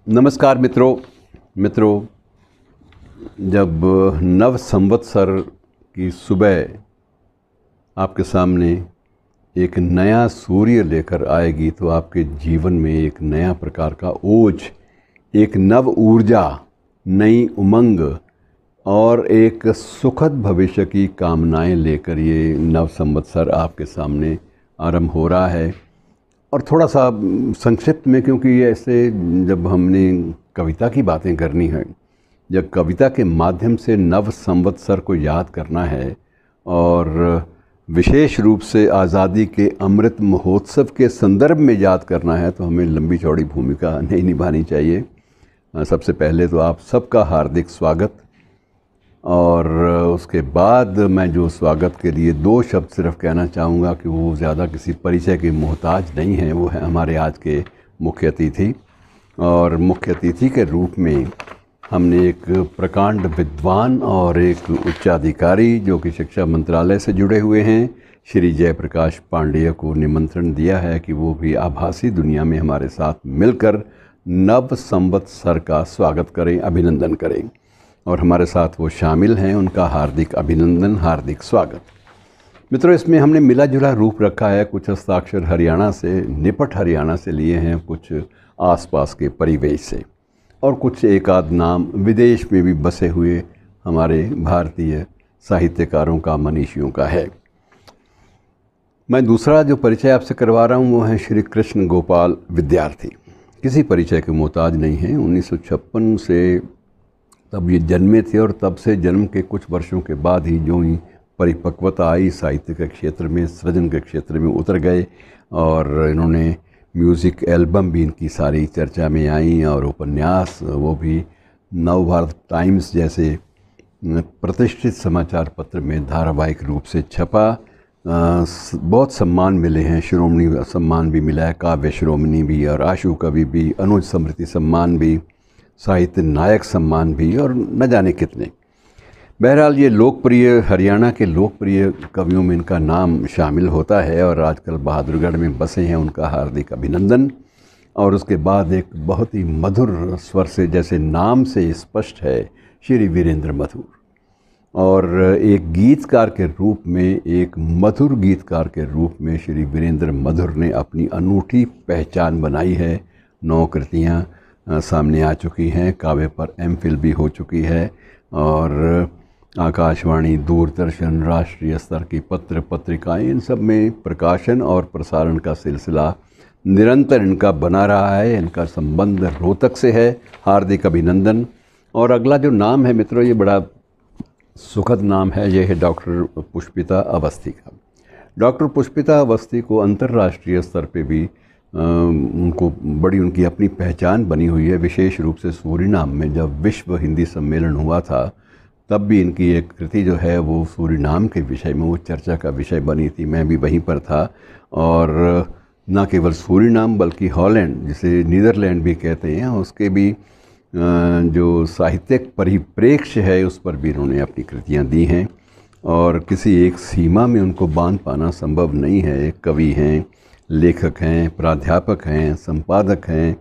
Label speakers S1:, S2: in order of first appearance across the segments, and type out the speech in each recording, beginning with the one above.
S1: नमस्कार मित्रों, जब नव संवत्सर की सुबह आपके सामने एक नया सूर्य लेकर आएगी तो आपके जीवन में एक नया प्रकार का ओज, एक नव ऊर्जा, नई उमंग और एक सुखद भविष्य की कामनाएं लेकर ये नव संवत्सर आपके सामने आरंभ हो रहा है। और थोड़ा सा संक्षिप्त में, क्योंकि ये ऐसे जब हमने कविता की बातें करनी है, जब कविता के माध्यम से नव संवत्सर को याद करना है और विशेष रूप से आज़ादी के अमृत महोत्सव के संदर्भ में याद करना है, तो हमें लंबी चौड़ी भूमिका नहीं निभानी चाहिए। सबसे पहले तो आप सबका हार्दिक स्वागत, और उसके बाद मैं जो स्वागत के लिए दो शब्द सिर्फ कहना चाहूँगा कि वो ज़्यादा किसी परिचय के मोहताज नहीं हैं। वो है हमारे आज के मुख्य अतिथि, और मुख्य अतिथि के रूप में हमने एक प्रकांड विद्वान और एक उच्चाधिकारी जो कि शिक्षा मंत्रालय से जुड़े हुए हैं, श्री जयप्रकाश पांडेय को निमंत्रण दिया है कि वो भी आभासी दुनिया में हमारे साथ मिलकर नव संवत्सर का स्वागत करें, अभिनंदन करें। और हमारे साथ वो शामिल हैं। उनका हार्दिक अभिनंदन, हार्दिक स्वागत। मित्रों, इसमें हमने मिला जुला रूप रखा है। कुछ हस्ताक्षर हरियाणा से, निपट हरियाणा से लिए हैं, कुछ आसपास के परिवेश से, और कुछ एक आध नाम विदेश में भी बसे हुए हमारे भारतीय साहित्यकारों का, मनीषियों का है। मैं दूसरा जो परिचय आपसे करवा रहा हूँ वो है श्री कृष्ण गोपाल विद्यार्थी। किसी परिचय के मोहताज नहीं हैं। 1956 से तब ये जन्मे थे, और तब से जन्म के कुछ वर्षों के बाद ही जो ही परिपक्वता आई, साहित्य के क्षेत्र में, सृजन के क्षेत्र में उतर गए, और इन्होंने म्यूज़िक एल्बम भी इनकी सारी चर्चा में आई, और उपन्यास, वो भी नवभारत टाइम्स जैसे प्रतिष्ठित समाचार पत्र में धारावाहिक रूप से छपा। बहुत सम्मान मिले हैं, शिरोमणि सम्मान भी मिला है, काव्य शिरोमणि भी, और आशु कवि भी, अनुज स्मृति सम्मान भी, साहित्य नायक सम्मान भी, और न जाने कितने। बहरहाल ये लोकप्रिय, हरियाणा के लोकप्रिय कवियों में इनका नाम शामिल होता है, और आजकल बहादुरगढ़ में बसे हैं। उनका हार्दिक अभिनंदन। और उसके बाद एक बहुत ही मधुर स्वर से, जैसे नाम से स्पष्ट है, श्री वीरेंद्र मधुर। और एक गीतकार के रूप में, एक मधुर गीतकार के रूप में श्री वीरेंद्र मधुर ने अपनी अनूठी पहचान बनाई है। 9 कृतियाँ सामने आ चुकी हैं, काव्य पर एमफिल भी हो चुकी है, और आकाशवाणी, दूरदर्शन, राष्ट्रीय स्तर की पत्र पत्रिकाएं, इन सब में प्रकाशन और प्रसारण का सिलसिला निरंतर इनका बना रहा है। इनका संबंध रोहतक से है। हार्दिक अभिनंदन। और अगला जो नाम है मित्रों, ये बड़ा सुखद नाम है। ये है डॉक्टर पुष्पिता अवस्थी का। डॉक्टर पुष्पिता अवस्थी को अंतर्राष्ट्रीय स्तर पे भी उनको बड़ी उनकी अपनी पहचान बनी हुई है। विशेष रूप से सूरीनाम में जब विश्व हिंदी सम्मेलन हुआ था, तब भी इनकी एक कृति जो है वो सूरीनाम के विषय में, वो चर्चा का विषय बनी थी। मैं भी वहीं पर था। और न केवल सूरीनाम बल्कि हॉलैंड, जिसे नीदरलैंड भी कहते हैं, उसके भी जो साहित्यिक परिप्रेक्ष्य है उस पर भी इन्होंने अपनी कृतियाँ दी हैं। और किसी एक सीमा में उनको बांध पाना संभव नहीं है। एक कवि हैं, लेखक हैं, प्राध्यापक हैं, संपादक हैं,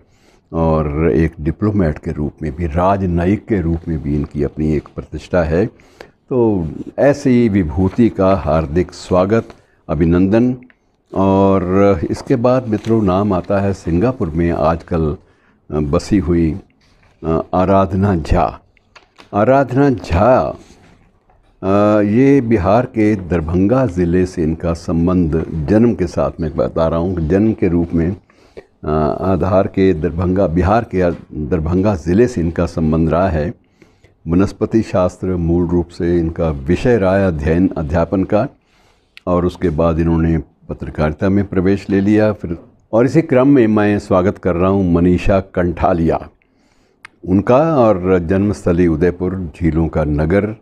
S1: और एक डिप्लोमेट के रूप में भी, राजनयिक के रूप में भी इनकी अपनी एक प्रतिष्ठा है। तो ऐसी विभूति का हार्दिक स्वागत, अभिनंदन। और इसके बाद मित्रों नाम आता है सिंगापुर में आजकल बसी हुई आराधना झा। आराधना झा, ये बिहार के दरभंगा ज़िले से इनका संबंध, जन्म के साथ मैं बता रहा हूँ, जन्म के रूप में आधार के दरभंगा, बिहार के दरभंगा ज़िले से इनका संबंध रहा है। वनस्पति शास्त्र मूल रूप से इनका विषय रहा है, अध्ययन अध्यापन का, और उसके बाद इन्होंने पत्रकारिता में प्रवेश ले लिया फिर। और इसी क्रम में मैं स्वागत कर रहा हूँ मनीषा कंठालिया उनका। और जन्मस्थली उदयपुर, झीलों का नगर,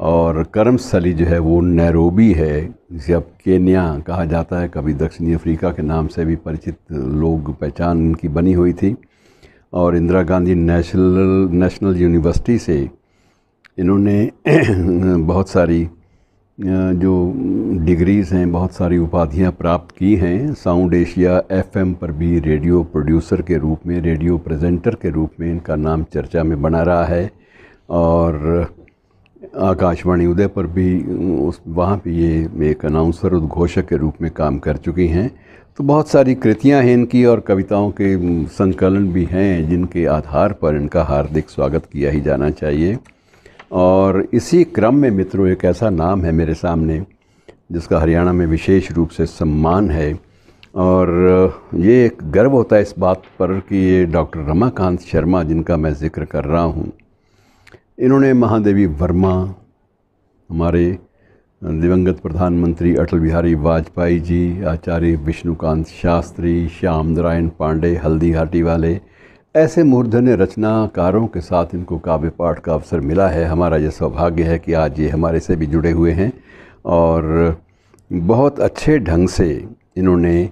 S1: और कर्मस्थली जो है वो नैरोबी है, जिसे अब केन्या कहा जाता है। कभी दक्षिणी अफ्रीका के नाम से भी परिचित लोग, पहचान उनकी बनी हुई थी। और इंदिरा गांधी नेशनल यूनिवर्सिटी से इन्होंने बहुत सारी जो डिग्रीज़ हैं, बहुत सारी उपाधियां प्राप्त की हैं। साउंड एशिया एफएम पर भी रेडियो प्रोड्यूसर के रूप में, रेडियो प्रेजेंटर के रूप में इनका नाम चर्चा में बना रहा है। और आकाशवाणी उदय पर भी वहाँ पे ये एक अनाउंसर उद्घोषक के रूप में काम कर चुकी हैं। तो बहुत सारी कृतियाँ हैं इनकी और कविताओं के संकलन भी हैं, जिनके आधार पर इनका हार्दिक स्वागत किया ही जाना चाहिए। और इसी क्रम में मित्रों, एक ऐसा नाम है मेरे सामने जिसका हरियाणा में विशेष रूप से सम्मान है, और ये एक गर्व होता है इस बात पर कि ये डॉक्टर रमाकांत शर्मा, जिनका मैं ज़िक्र कर रहा हूँ, इन्होंने महादेवी वर्मा, हमारे दिवंगत प्रधानमंत्री अटल बिहारी वाजपेयी जी, आचार्य विष्णुकांत शास्त्री, श्याम नारायण पांडे, हल्दीघाटी वाले, ऐसे मूर्धन्य रचनाकारों के साथ इनको काव्य पाठ का अवसर मिला है। हमारा यह सौभाग्य है कि आज ये हमारे से भी जुड़े हुए हैं और बहुत अच्छे ढंग से इन्होंने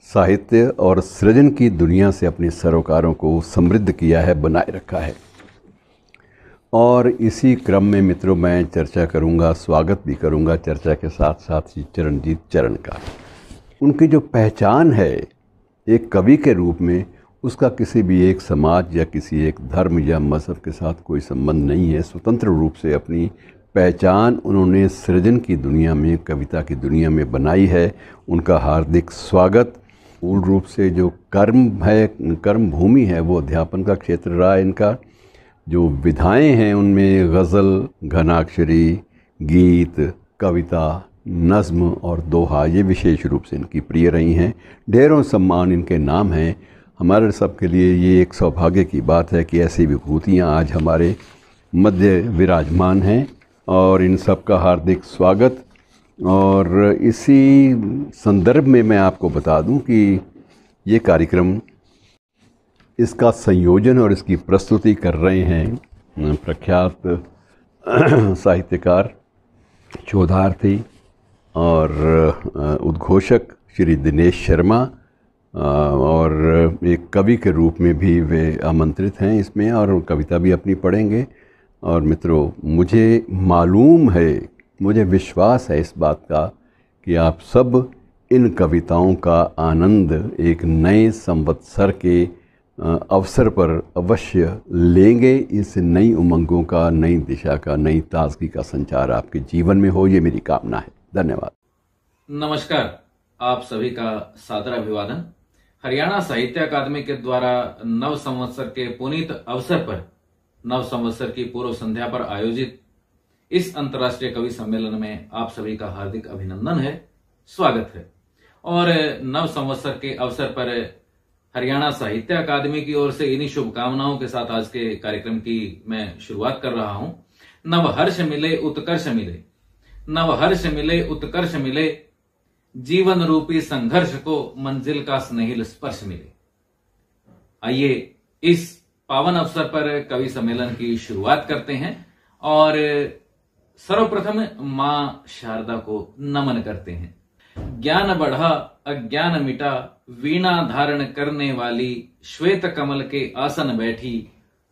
S1: साहित्य और सृजन की दुनिया से अपने सरोकारों को समृद्ध किया है, बनाए रखा है। और इसी क्रम में मित्रों मैं चर्चा करूंगा, स्वागत भी करूंगा चर्चा के साथ साथ ही चरणजीत चरण का। उनकी जो पहचान है एक कवि के रूप में, उसका किसी भी एक समाज या किसी एक धर्म या मज़हब के साथ कोई संबंध नहीं है। स्वतंत्र रूप से अपनी पहचान उन्होंने सृजन की दुनिया में, कविता की दुनिया में बनाई है। उनका हार्दिक स्वागत। मूल रूप से जो कर्म है, कर्म भूमि है, वो अध्यापन का क्षेत्र रहा है इनका। जो विधाएं हैं उनमें गज़ल, घनाक्षरी, गीत, कविता, नज़्म और दोहा, ये विशेष रूप से इनकी प्रिय रही हैं। ढेरों सम्मान इनके नाम हैं। हमारे सब के लिए ये एक सौभाग्य की बात है कि ऐसी विभूतियाँ आज हमारे मध्य विराजमान हैं, और इन सब का हार्दिक स्वागत। और इसी संदर्भ में मैं आपको बता दूं कि ये कार्यक्रम, इसका संयोजन और इसकी प्रस्तुति कर रहे हैं प्रख्यात साहित्यकार, शोधार्थी और उद्घोषक श्री दिनेश शर्मा, और एक कवि के रूप में भी वे आमंत्रित हैं इसमें, और कविता भी अपनी पढ़ेंगे। और मित्रों, मुझे मालूम है, मुझे विश्वास है इस बात का कि आप सब इन कविताओं का आनंद एक नए संवत्सर के अवसर पर अवश्य लेंगे। इस नई उमंगों का, नई दिशा का, नई ताजगी का संचार आपके जीवन में हो, ये मेरी कामना है। धन्यवाद।
S2: नमस्कार, आप सभी का सादर अभिवादन। हरियाणा साहित्य अकादमी के द्वारा नव संवत्सर के पुनीत अवसर पर, नव संवत्सर की पूर्व संध्या पर आयोजित इस अंतर्राष्ट्रीय कवि सम्मेलन में आप सभी का हार्दिक अभिनंदन है, स्वागत है। और नव संवत्सर के अवसर पर हरियाणा साहित्य अकादमी की ओर से इन्हीं शुभकामनाओं के साथ आज के कार्यक्रम की मैं शुरुआत कर रहा हूं। नव हर्ष मिले उत्कर्ष मिले, नव हर्ष मिले उत्कर्ष मिले, जीवन रूपी संघर्ष को मंजिल का स्नेहिल स्पर्श मिले। आइए इस पावन अवसर पर कवि सम्मेलन की शुरुआत करते हैं और सर्वप्रथम मां शारदा को नमन करते हैं। ज्ञान बढ़ा अज्ञान मिटा, वीणा धारण करने वाली, श्वेत कमल के आसन बैठी,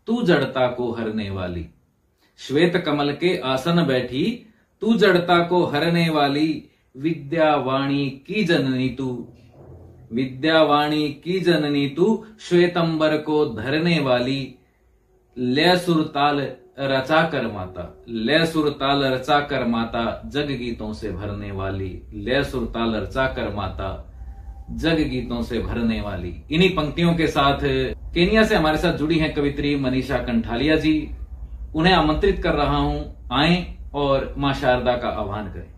S2: तू जड़ता को हरने वाली। श्वेत कमल के आसन बैठी, तू जड़ता को हरने वाली, विद्यावाणी की जननी तू, विद्यावाणी की जननी तू, श्वेतंबर को धरने वाली, लय सुरताल रचा कर माता, लय सुरताल रचा कर माता, जग गीतों से भरने वाली, लय सुरताल रचा कर माता, जग गीतों से भरने वाली। इन्हीं पंक्तियों के साथ केनिया से हमारे साथ जुड़ी हैं कवित्री मनीषा कंठालिया जी। उन्हें आमंत्रित कर रहा हूं, आएं और मां शारदा का आह्वान करें।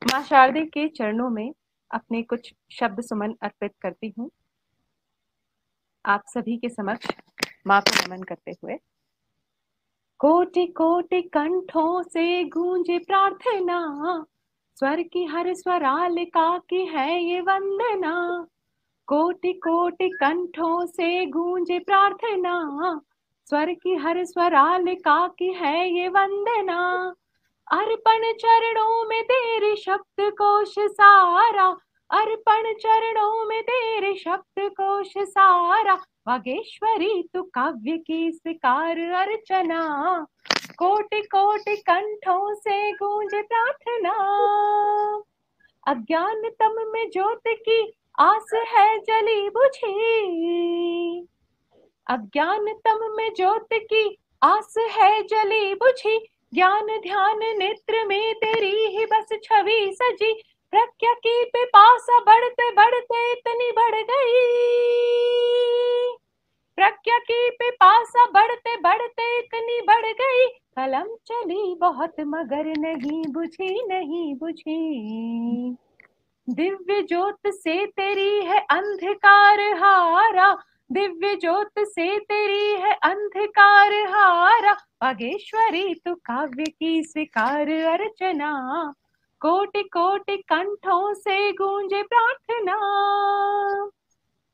S3: मां शारदा के चरणों में अपने कुछ शब्द सुमन अर्पित करती हूँ। आप सभी के समक्ष मां को नमन करते हुए। कोटि कोटि कंठों से गूंजे प्रार्थना, स्वर की हर स्वरालिका की है ये वंदना। कोटि कोटि कंठों से गूंजे प्रार्थना, स्वर की हर स्वरालिका की है ये वंदना। अर्पण चरणों में तेरे शब्द कोश सारा, अर्पण चरणों में तेरे शब्द कोश सारा। वागेश्वरी तू काव्य की स्वीकार अर्चना, कोटि कोटि कंठों से गूंजे प्रार्थना। अज्ञानतम में ज्योत की आस है जली बुझी। अज्ञानतम में ज्योत की आस है जली बुझी। ज्ञान ध्यान नेत्र में तेरी ही बस छवि सजी। प्रज्ञा की पिपासा बढ़ते बढ़ते इतनी बढ़ गई। प्रज्ञा की पिपासा बढ़ते बढ़ते इतनी बढ़ गई। कलम चली बहुत मगर नहीं बुझी नहीं बुझी। दिव्य ज्योत से तेरी है अंधकार हारा। दिव्य ज्योत से तेरी है अंधकार हारा। वागेश्वरी तू काव्य की स्वीकार अर्चना। कोटि कोटि कंठों से गूंजे प्रार्थना।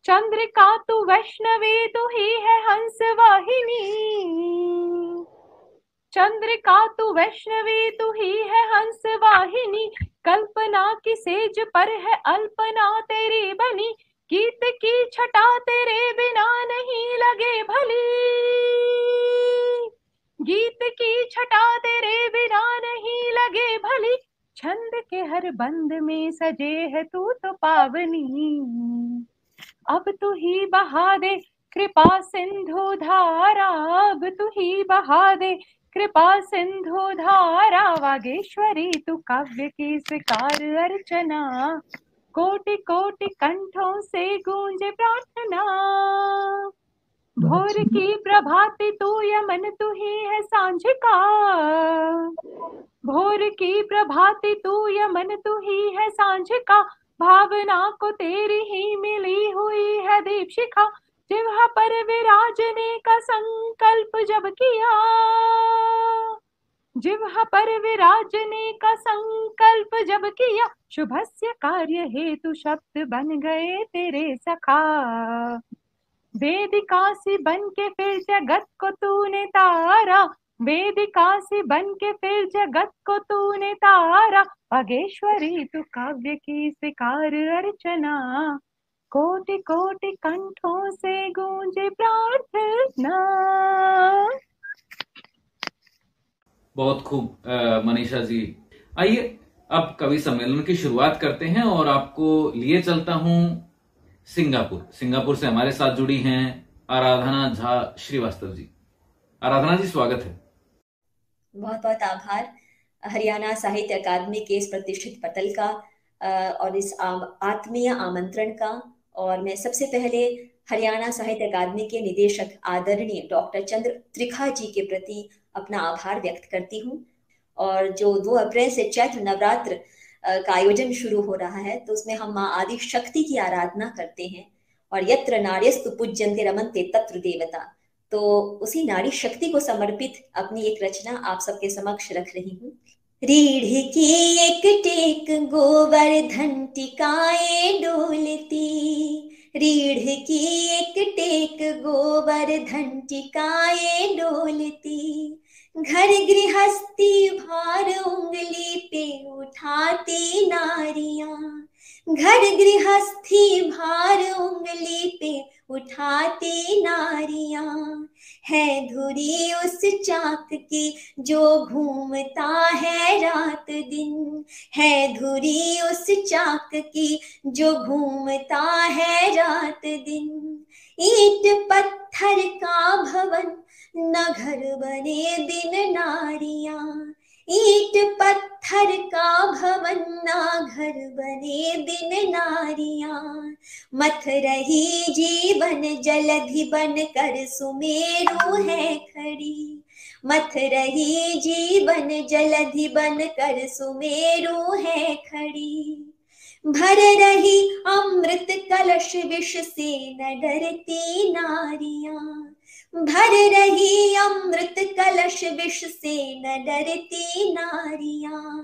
S3: चंद्रिका तू वैष्णवी तू ही है हंस वाहिनी। चंद्रिका तू वैष्णवी तू ही है हंस वाहिनी। कल्पना की सेज पर है अल्पना तेरी बनी। गीत की छटा तेरे बिना नहीं लगे भली। गीत की छटा तेरे बिना नहीं लगे भली। छंद के हर बंद में सजे है तू तो पावनी। अब तू ही बहा दे कृपा सिंधु धारा। अब तू ही बहा दे कृपा सिंधु धारा। वागेश्वरी तू काव्य की स्वीकार अर्चना। कोटि कोटि कंठों से गूंजे प्रार्थना। भोर की प्रभाती तू यमन तू ही है सांझ का। भोर की प्रभाती तू यमन तू ही है सांझ का। भावना को तेरी ही मिली हुई है दीपशिखा। जिह्वा पर विराजने का संकल्प जब किया। जिह्वा पर विराजने का संकल्प जब किया। शुभस्य कार्य हेतु शब्द बन गए तेरे सखा। वेदिका सी बन के फिर जगत को तूने तारा। वेदिका सी बन के फिर जगत को तूने तारा। वागेश्वरी तू काव्य की स्वीकार अर्चना। कोटि कोटि कंठों से गूंजे प्रार्थना।
S2: बहुत खूब मनीषा जी। आइए अब कवि सम्मेलन की शुरुआत करते हैं और आपको लिए चलता हूं सिंगापुर से हमारे साथ जुड़ी हैं आराधना झा श्रीवास्तव जी। आराधना जी, स्वागत है।
S4: बहुत बहुत आभार हरियाणा साहित्य अकादमी के इस प्रतिष्ठित पटल का और इस आत्मीय आमंत्रण का। और मैं सबसे पहले हरियाणा साहित्य अकादमी के निदेशक आदरणीय डॉक्टर चंद्र त्रिखा जी के प्रति अपना आभार व्यक्त करती हूँ। और जो 2 अप्रैल से चैत्र नवरात्र का आयोजन शुरू हो रहा है, तो उसमें हम माँ आदि शक्ति की आराधना करते हैं। और यत्र नार्यस्तु पूज्यन्ते रमन्ते तत्र देवता, तो उसी नारी शक्ति को समर्पित अपनी एक रचना आप सबके समक्ष रख रही हूँ। रीढ़ की एक टेक गोवर्धन टिकाए डोलती। रीढ़ की एक टेक गोवर्धन टिकाए डोलती। घर गृहस्थी भार उंगली पे उठाती नारियां। घर गृहस्थी भार उंगली पे उठाती नारियां। है धुरी उस चाक की जो घूमता है रात दिन। है धुरी उस चाक की जो घूमता है रात दिन। ईंट पत्थर का भवन न घर बने बिन नारियां। ईंट पत्थर का भवन ना घर बने बिन नारियां। मथ रही जीवन जलधि बन कर सुमेरु है खड़ी। मथ रही जीवन जलधि बन कर सुमेरु है खड़ी। भर रही अमृत कलश विष से न डरती नारियां। भर रही अमृत कलश विष से न डरती नारियां।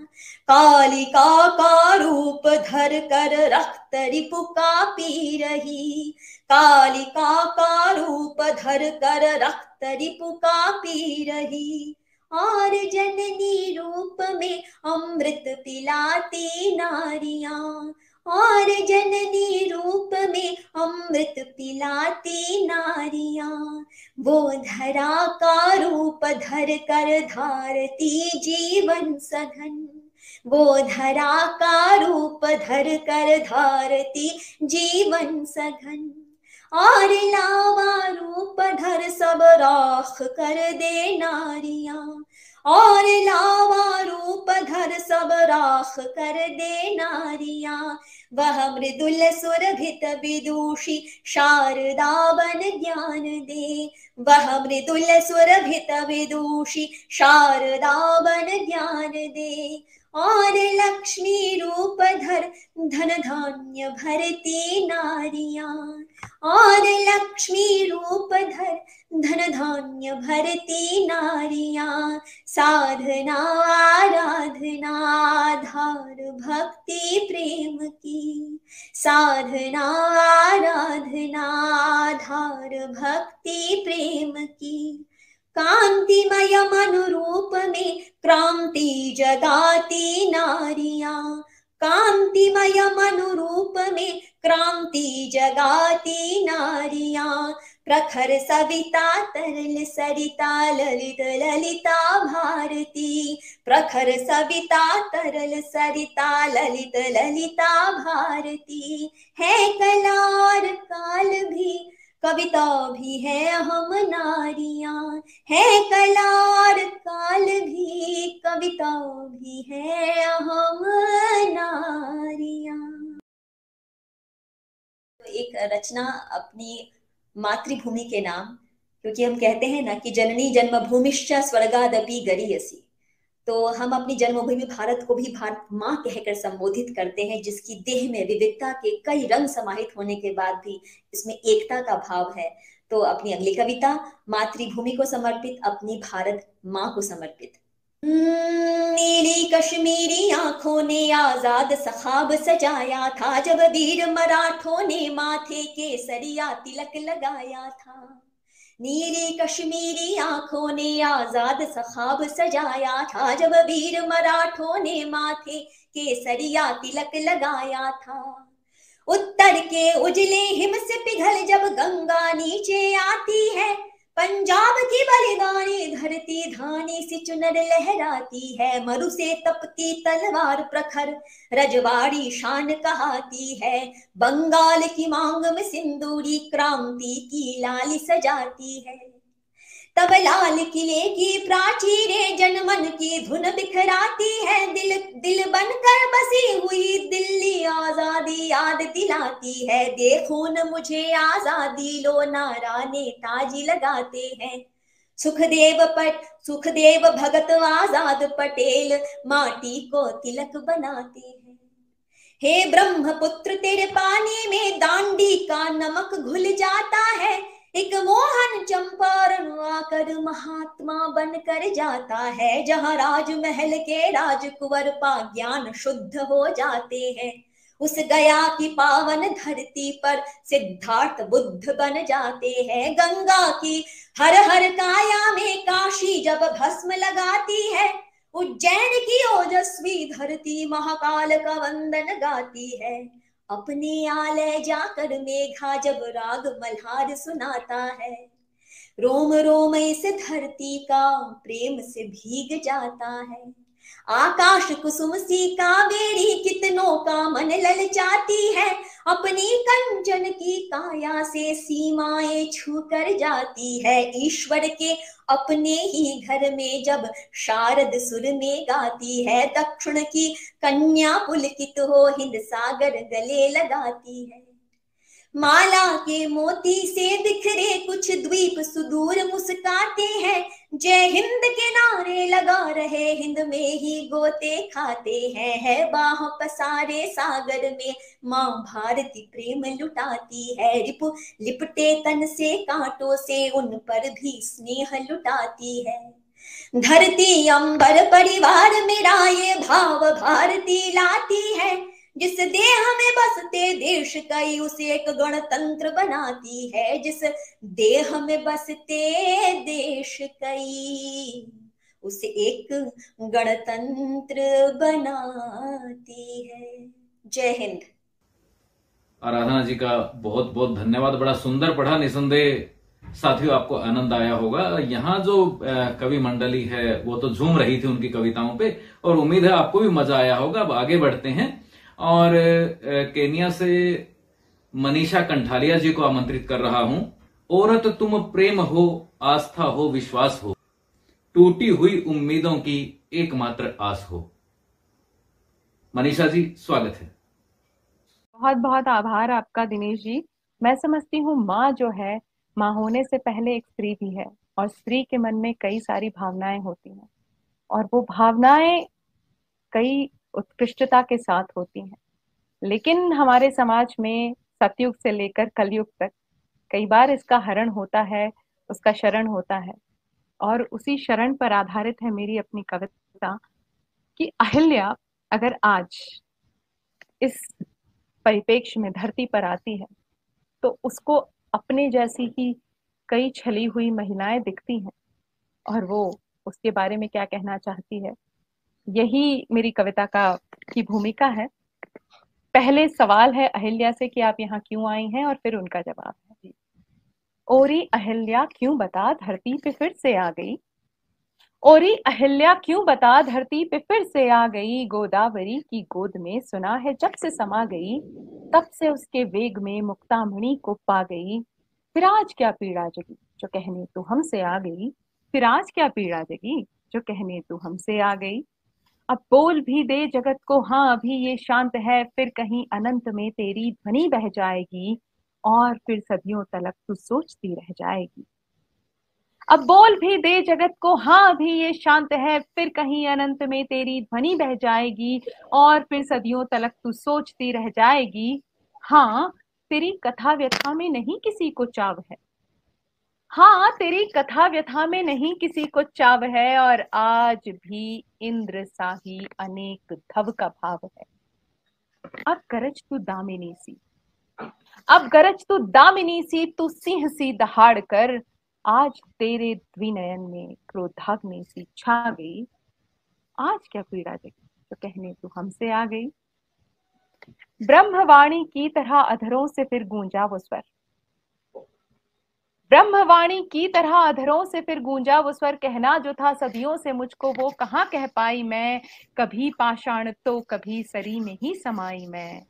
S4: कालिका का रूप धर कर रक्त रिपु का पी रही। कालिका का रूप धर कर रक्त रिपु का पी रही। और जननी रूप में अमृत पिलाती नारियां। और जननी रूप में अमृत पिलाती नारियां, वो धरा का रूप धर कर धारती जीवन सघन, वो धरा का रूप धर कर धारती जीवन सघन, और लावा रूप धर सब राख कर दे नारियां, और लावा रूप धर सब राख कर दे नारियां, वह मृदुल सुरभित विदुषी शारदा बन ज्ञान दे, वह मृदुल सुरभित विदुषी शारदा बन ज्ञान दे, और लक्ष्मी रूप धर धन धान्य भरती नारियां, और लक्ष्मी रूप धर धन धान्य भरती नारियां, साधना आराधना आधार भक्ति प्रेम की, साधना आराधना आधार भक्ति प्रेम की, कांतिमय मन रूप में क्रांति जगाती नारियां, कांतिमय मन रूप में क्रांति जगाती नारियां, प्रखर सविता तरल सरिता ललित ललिता भारती, प्रखर सविता तरल सरिता ललित ललिता भारती, है कला और काल भी कविता भी है हम नारियां, है कला और काल भी कविता भी है हम नारियां। तो एक रचना अपनी मातृभूमि के नाम, क्योंकि हम कहते हैं ना कि जननी जन्मभूमिश्च स्वर्गादपि गरीयसी, तो हम अपनी जन्मभूमि भारत को भी भारत माँ कहकर संबोधित करते हैं, जिसकी देह में विविधता के कई रंग समाहित होने के बाद भी इसमें एकता का भाव है। तो अपनी अगली कविता मातृभूमि को समर्पित, अपनी भारत माँ को समर्पित। नीली कश्मीरी आंखों ने आजाद सखाब सजाया था, जब वीर मराठों ने माथे केसरिया तिलक लगाया था। नीली कश्मीरी आंखों ने आजाद सखाब सजाया था, जब वीर मराठों ने माथे केसरिया तिलक लगाया था। उत्तर के उजले हिम से पिघल जब गंगा नीचे आती है, पंजाब की बलिदानी धरती धानी सी चुनर लहराती है। मरु से तपती तलवार प्रखर रजवाड़ी शान कहाती है, बंगाल की मांग में सिंदूरी क्रांति की लाली सजाती है। तब लाल किले की प्राचीरें जनमन की धुन बिखराती है, दिल दिल बनकर बसी हुई दिल्ली आजादी याद दिलाती है। देखो न मुझे आजादी लो नारा नेताजी लगाते हैं, सुखदेव भगत आजाद पटेल माटी को तिलक बनाते हैं। हे ब्रह्मपुत्र तेरे पानी में दांडी का नमक घुल जाता है, एक मोहन चंपारण आकर महात्मा बनकर जाता है। जहां राजमहल के राजकुंवर पा ज्ञान शुद्ध हो जाते हैं, उस गया की पावन धरती पर सिद्धार्थ बुद्ध बन जाते हैं। गंगा की हर हर काया में काशी जब भस्म लगाती है, उज्जैन की ओजस्वी धरती महाकाल का वंदन गाती है। अपने आलय जाकर मेघा जब राग मल्हार सुनाता है, रोम रोम इस धरती का प्रेम से भीग जाता है। आकाश कुसुम सी कावेरी कितनों का मन ललचाती है, अपनी कंचन की काया से सीमाएं छू कर जाती है। ईश्वर के अपने ही घर में जब शारद सुर में गाती है, दक्षिण की कन्या पुलकित हो हिंद सागर गले लगाती है। माला के मोती से बिखरे कुछ द्वीप सुदूर मुस्काते हैं, जय हिंद के नारे लगा रहे हिंद में ही गोते खाते हैं। है बाह पसारे सागर में माँ भारती प्रेम लुटाती है, लिपटे तन से कांटों से उन पर भी स्नेह लुटाती है। धरती अंबर परिवार मेरा ये भाव भारती लाती है, जिस देह में बसते देश कई उसे एक गणतंत्र बनाती है। जिस देह में बसते देश कई उसे एक गणतंत्र बनाती है। जय हिंद।
S2: आराधना जी का बहुत बहुत धन्यवाद। बड़ा सुंदर पढ़ा, निसंदेह साथियों आपको आनंद आया होगा। यहाँ जो कवि मंडली है वो तो झूम रही थी उनकी कविताओं पे, और उम्मीद है आपको भी मजा आया होगा। अब आगे बढ़ते हैं और केनिया से मनीषा कंठालिया जी को आमंत्रित कर रहा हूं। औरत तुम प्रेम हो, आस्था हो, विश्वास हो, टूटी हुई उम्मीदों की एकमात्र आस हो। मनीषा जी, स्वागत है।
S3: बहुत बहुत आभार आपका दिनेश जी। मैं समझती हूँ माँ जो है, माँ होने से पहले एक स्त्री भी है, और स्त्री के मन में कई सारी भावनाएं होती हैं, और वो भावनाएं कई उत्कृष्टता के साथ होती हैं। लेकिन हमारे समाज में सतयुग से लेकर कलयुग तक कई बार इसका हरण होता है, उसका शरण होता है। और उसी शरण पर आधारित है मेरी अपनी कविता कि अहिल्या अगर आज इस परिप्रेक्ष्य में धरती पर आती है तो उसको अपने जैसी ही कई छली हुई महिलाएं दिखती हैं, और वो उसके बारे में क्या कहना चाहती है, यही मेरी कविता की भूमिका है। पहले सवाल है अहिल्या से कि आप यहाँ क्यों आई हैं, और फिर उनका जवाब है। ओरी अहिल्या क्यों बता धरती पे फिर से आ गई, ओरी अहिल्या क्यों बता धरती पे फिर से आ गई, गोदावरी की गोद में सुना है जब से समा गई, तब से उसके वेग में मुक्तामणि को पा गई, फिर आज क्या पीड़ा जगी जो कहने तू हमसे आ गई, फिर आज क्या पीड़ा जगी जो कहने तू हमसे आ गई। अब बोल भी दे जगत को हाँ अभी ये शांत है, फिर कहीं अनंत में तेरी ध्वनि बह जाएगी, और फिर सदियों तलक तू सोचती रह जाएगी। अब बोल भी दे जगत को हाँ अभी ये शांत है, फिर कहीं अनंत में तेरी ध्वनि बह जाएगी, और फिर सदियों तलक तू सोचती रह जाएगी। हाँ, तेरी कथा व्यथा में नहीं किसी को चाव है, हाँ तेरी कथा व्यथा में नहीं किसी को चाव है, और आज भी इंद्र सा ही अनेक धव का भाव है। अब गरज तू दामिनी सी, अब गरज तू दामिनी सी, तू सिंह सी दहाड़ कर, आज तेरे द्विनयन में क्रोधाग्नि सी छा गई, आज क्या पीड़ा जगी तो कहने तू हमसे आ गई। ब्रह्मवाणी की तरह अधरों से फिर गूंजा वो स्वर, ब्रह्मवाणी की तरह अधरों से फिर गूंजा वो स्वर, कहना जो था सदियों से मुझको वो कहाँ कह पाई मैं, कभी पाषाण तो कभी सरी में ही समाई मैं।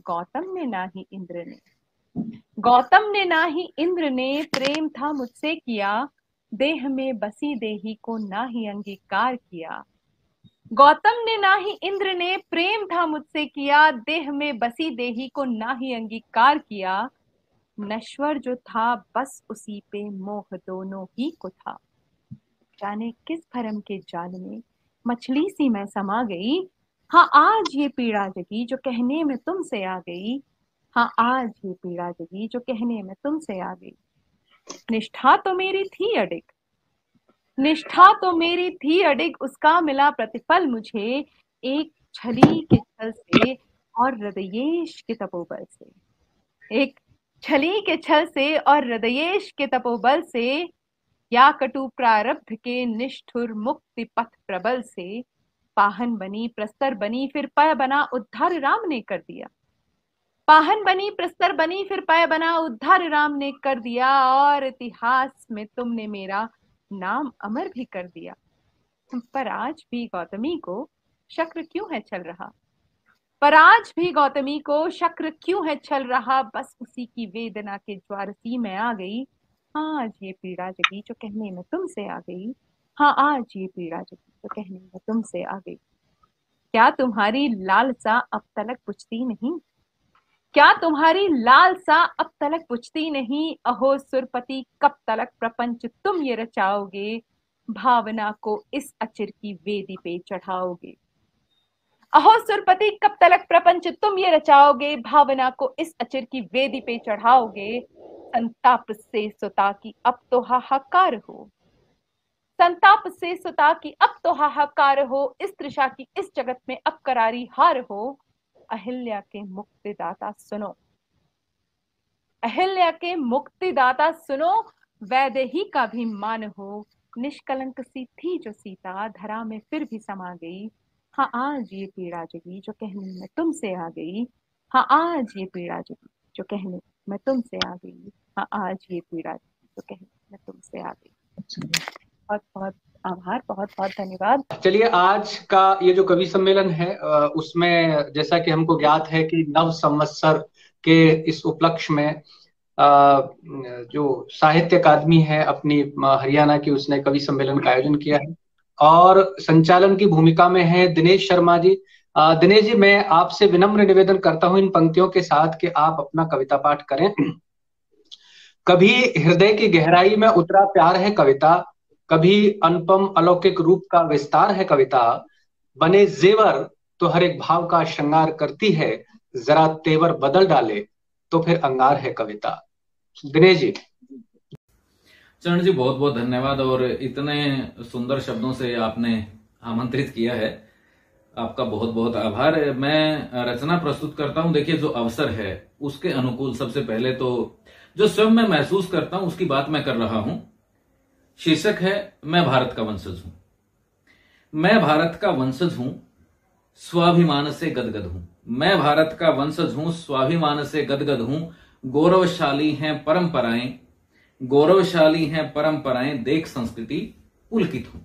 S3: गौतम ने ना ही इंद्र ने, गौतम ने ना ही इंद्र ने प्रेम था मुझसे किया, देह में बसी देही को ना ही अंगीकार किया। गौतम ने ना ही इंद्र ने प्रेम था मुझसे किया, देह में बसी देही को ना ही अंगीकार किया। नश्वर जो था बस उसी पे मोह दोनों ही को था, जाने किस भरम के जाल में मछली सी मैं समा गई। हाँ आज ये पीड़ा जगी जो कहने में तुमसे आ गई, हाँ आज ये पीड़ा जगी जो कहने में तुमसे आ गई। निष्ठा तो मेरी थी अडिग, निष्ठा तो मेरी थी अडिग, उसका मिला प्रतिफल मुझे, एक छली के छल से और हृदयेश के तपोबल से, एक छली के छल से और हृदयेश के तपोबल से, या कटु प्रारब्ध के निष्ठुर मुक्ति पथ प्रबल से, पाहन बनी प्रस्तर बनी फिर पय बना उद्धार राम ने कर दिया, पाहन बनी प्रस्तर बनी फिर पय बना उद्धार राम ने कर दिया, और इतिहास में तुमने मेरा नाम अमर भी कर दिया। पर आज भी गौतमी को शक्र क्यों है चल रहा, पर आज भी गौतमी को शक्र क्यों है चल रहा, बस उसी की वेदना के ज्वार सी में आ गई। हाँ आज ये पीड़ा जगी जो कहने में तुमसे आ गई, हाँ आज ये पीड़ा जगी जो कहने में तुमसे आ गई। क्या तुम्हारी लालसा अब तलक बुझती नहीं, क्या तुम्हारी लालसा अब तलक बुझती नहीं, अहो सुरपति कब तलक प्रपंच तुम ये रचाओगे, भावना को इस अचिर की वेदी पे चढ़ाओगे। अहो सुरपति कब तलक प्रपंच तुम ये रचाओगे, भावना को इस अचिर की वेदी पे चढ़ाओगे। संताप से सुता की अब तो हाहाकार हो, संताप से सुता की अब तो हाहाकार हो, इस तृषा की इस जगत में अब करारी हार हो। अहिल्या के मुक्तिदाता सुनो, अहिल्या के मुक्तिदाता सुनो, वैदेही का भी मान हो, निष्कलंक सी थी जो सीता धरा में फिर भी समा गई। हाँ आज ये पीड़ा जगी जो कहने में तुमसे आ गई, हाँ आज ये पीड़ा जो कहने मैं तुमसे आ गई, हाँ आज ये पीड़ा जो कहने मैं तुमसे आ गई। बहुत बहुत आभार, बहुत बहुत धन्यवाद।
S5: चलिए, आज का ये जो कवि सम्मेलन है उसमें जैसा कि हमको ज्ञात है कि नव संवत्सर के इस उपलक्ष्य में जो साहित्य अकादमी है अपनी हरियाणा की, उसने कवि सम्मेलन का आयोजन किया है और संचालन की भूमिका में है दिनेश शर्मा जी। दिनेश जी, मैं आपसे विनम्र निवेदन करता हूं इन पंक्तियों के साथ कि आप अपना कविता पाठ करें। कभी हृदय की गहराई में उतरा प्यार है कविता, कभी अनुपम अलौकिक रूप का विस्तार है कविता, बने जेवर तो हर एक भाव का श्रृंगार करती है, जरा तेवर बदल डाले तो फिर अंगार है कविता। दिनेश जी।
S2: चरण जी, बहुत बहुत धन्यवाद और इतने सुंदर शब्दों से आपने आमंत्रित किया है, आपका बहुत बहुत आभार। मैं रचना प्रस्तुत करता हूं। देखिए, जो अवसर है उसके अनुकूल सबसे पहले तो जो स्वयं मैं महसूस करता हूं उसकी बात मैं कर रहा हूं। शीर्षक है मैं भारत का वंशज हूं। मैं भारत का वंशज हूं, स्वाभिमान से गदगद हूं। मैं भारत का वंशज हूं, स्वाभिमान से गदगद हूं। गौरवशाली हैं परंपराएं, गौरवशाली हैं परंपराएं, देख संस्कृति पुलकित हूं।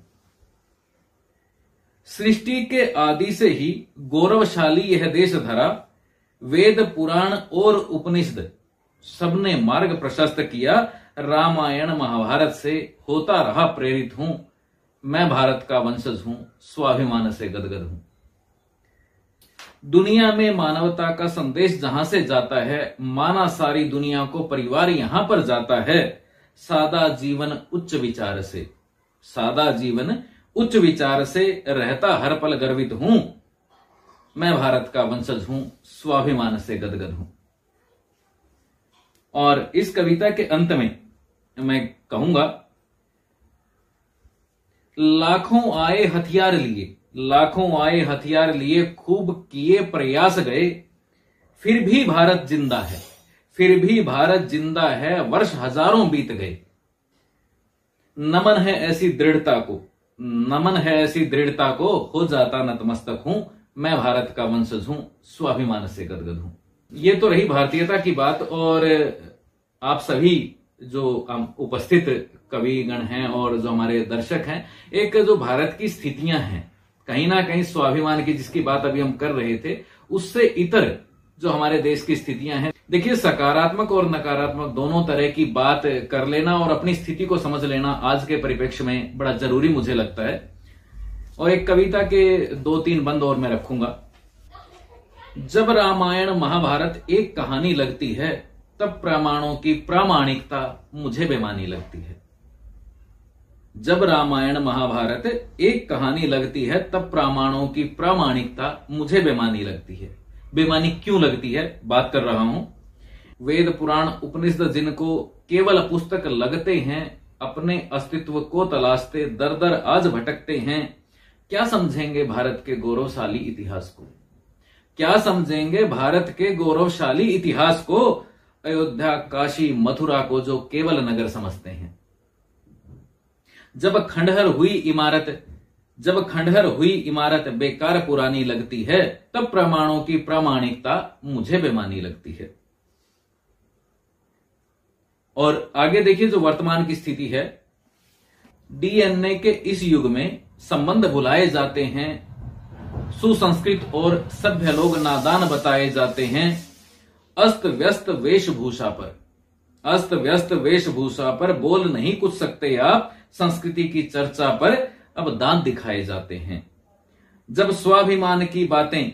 S2: सृष्टि के आदि से ही गौरवशाली यह देश धरा, वेद पुराण और उपनिषद सबने मार्ग प्रशस्त किया। रामायण महाभारत से होता रहा प्रेरित हूं। मैं भारत का वंशज हूं, स्वाभिमान से गदगद हूं। दुनिया में मानवता का संदेश जहां से जाता है, माना सारी दुनिया को परिवार यहां पर जाता है। सादा जीवन उच्च विचार से, सादा जीवन उच्च विचार से रहता हर पल गर्वित हूं। मैं भारत का वंशज हूं, स्वाभिमान से गदगद हूं। और इस कविता के अंत में मैं कहूंगा, लाखों आए हथियार लिए, लाखों आए हथियार लिए, खूब किए प्रयास गए, फिर भी भारत जिंदा है, फिर भी भारत जिंदा है, वर्ष हजारों बीत गए। नमन है ऐसी दृढ़ता को, नमन है ऐसी दृढ़ता को, हो जाता नतमस्तक हूं। मैं भारत का वंशज हूं, स्वाभिमान से गदगद हूं। ये तो रही भारतीयता की बात। और आप सभी जो उपस्थित कविगण हैं और जो हमारे दर्शक हैं, एक जो भारत की स्थितियां हैं, कहीं ना कहीं स्वाभिमान की जिसकी बात अभी हम कर रहे थे, उससे इतर जो हमारे देश की स्थितियां हैं, देखिए सकारात्मक और नकारात्मक दोनों तरह की बात कर लेना और अपनी स्थिति को समझ लेना आज के परिप्रेक्ष्य में बड़ा जरूरी मुझे लगता है। और एक कविता के 2-3 बंद और मैं रखूंगा। जब रामायण महाभारत एक कहानी लगती है, तब प्रमाणों की प्रामाणिकता मुझे बेमानी लगती है। जब रामायण महाभारत एक कहानी लगती है, तब प्रमाणों की प्रामाणिकता मुझे बेमानी लगती है। बेमानी क्यों लगती है, बात कर रहा हूं। वेद पुराण उपनिषद जिनको केवल पुस्तक लगते हैं, अपने अस्तित्व को तलाशते दर दर आज भटकते हैं। क्या समझेंगे भारत के गौरवशाली इतिहास को, क्या समझेंगे भारत के गौरवशाली इतिहास को, अयोध्या काशी मथुरा को जो केवल नगर समझते हैं। जब खंडहर हुई इमारत, जब खंडहर हुई इमारत बेकार पुरानी लगती है, तब प्रमाणों की प्रामाणिकता मुझे बेमानी लगती है। और आगे देखिए जो वर्तमान की स्थिति है, डीएनए के इस युग में संबंध भुलाए जाते हैं, सुसंस्कृत और सभ्य लोग नादान बताए जाते हैं। अस्त व्यस्त वेशभूषा पर, अस्त व्यस्त वेशभूषा पर बोल नहीं कुछ सकते आप, संस्कृति की चर्चा पर अब दांत दिखाए जाते हैं। जब स्वाभिमान की बातें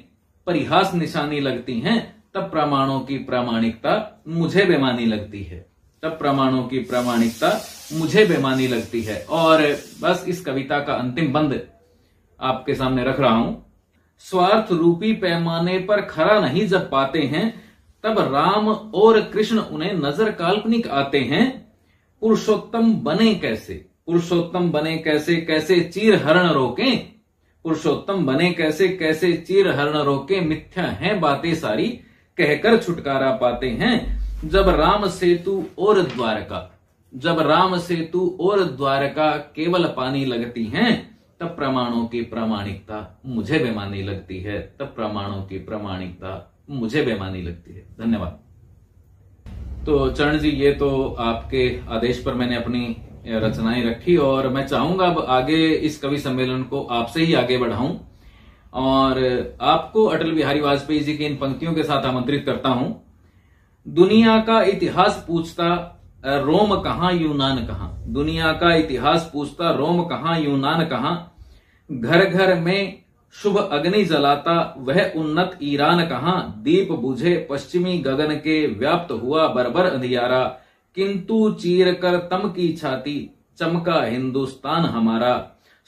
S2: परिहास निशानी लगती हैं, तब प्रमाणों की प्रामाणिकता मुझे बेमानी लगती है, तब प्रमाणों की प्रामाणिकता मुझे बेमानी लगती है। और बस इस कविता का अंतिम बंद आपके सामने रख रहा हूं। स्वार्थ रूपी पैमाने पर खरा नहीं जब पाते हैं, तब राम और कृष्ण उन्हें नजर काल्पनिक आते हैं। पुरुषोत्तम बने कैसे, पुरुषोत्तम बने कैसे, कैसे चीर हरण रोकें, पुरुषोत्तम बने कैसे, कैसे चीर हरण रोकें। मिथ्या हैं बातें सारी, कहकर छुटकारा पाते हैं। जब राम सेतु और द्वारका, जब राम सेतु और द्वारका केवल पानी लगती हैं, तब प्रमाणों की प्रामाणिकता मुझे बेमानी लगती है, तब प्रमाणों की प्रामाणिकता मुझे बेमानी लगती है। धन्यवाद। तो चरण जी, ये तो आपके आदेश पर मैंने अपनी रचनाएं रखी और मैं चाहूंगा अब आगे इस कवि सम्मेलन को आपसे ही आगे बढ़ाऊं और आपको अटल बिहारी वाजपेयी जी की इन पंक्तियों के साथ आमंत्रित करता हूं। दुनिया का इतिहास पूछता रोम कहां यूनान कहां, दुनिया का इतिहास पूछता रोम कहां यूनान कहां, घर घर में शुभ अग्नि जलाता वह उन्नत ईरान कहां, दीप बुझे पश्चिमी गगन के व्याप्त हुआ बर्बर अंधियारा, किंतु चीर कर तम की छाती चमका हिंदुस्तान हमारा,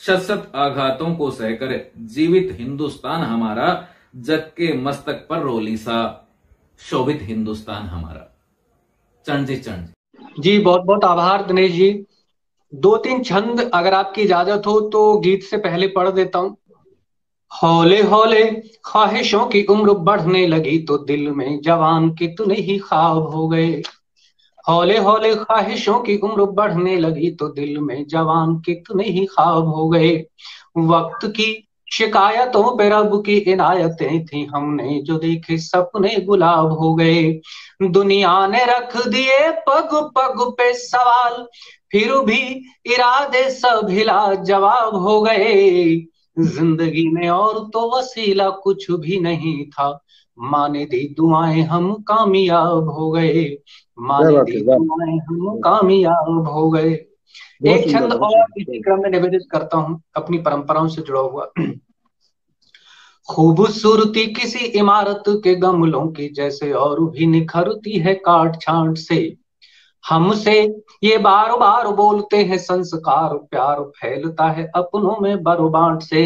S2: शत आघातों को सहकर जीवित हिंदुस्तान हमारा, जग के मस्तक पर रोली सा शोभित हिंदुस्तान हमारा। चरण जी, चरण
S5: जी, बहुत बहुत आभार दिनेश जी। 2-3 छंद अगर आपकी इजाजत हो तो गीत से पहले पढ़ देता हूं। हौले हौले ख्वाहिशों की उम्र बढ़ने लगी तो दिल में जवान कितने ही ख्वाब हो गए, हौले हौले ख्वाहिशों की उम्र बढ़ने लगी तो दिल में जवान कितने ही ख्वाब हो गए, वक्त की शिकायतों पे रब की इनायतें थी, हमने जो देखे सपने गुलाब हो गए, दुनिया ने रख दिए पग पग पे सवाल, फिर भी इरादे सब हिला जवाब हो गए, जिंदगी में और तो वसीला कुछ भी नहीं था, माँ ने दी दुआएं हम कामयाब हो गए, माँ ने दी दुआएं हम कामयाब हो गए। एक छंद और इसी क्रम में निवेदित करता हूं अपनी परंपराओं से जुड़ा हुआ। खूबसूरती किसी इमारत के गमलों की जैसे और भी निखरती है काट छांट से, हमसे ये बार बार बोलते हैं संस्कार, प्यार फैलता है अपनों में बरबांट से,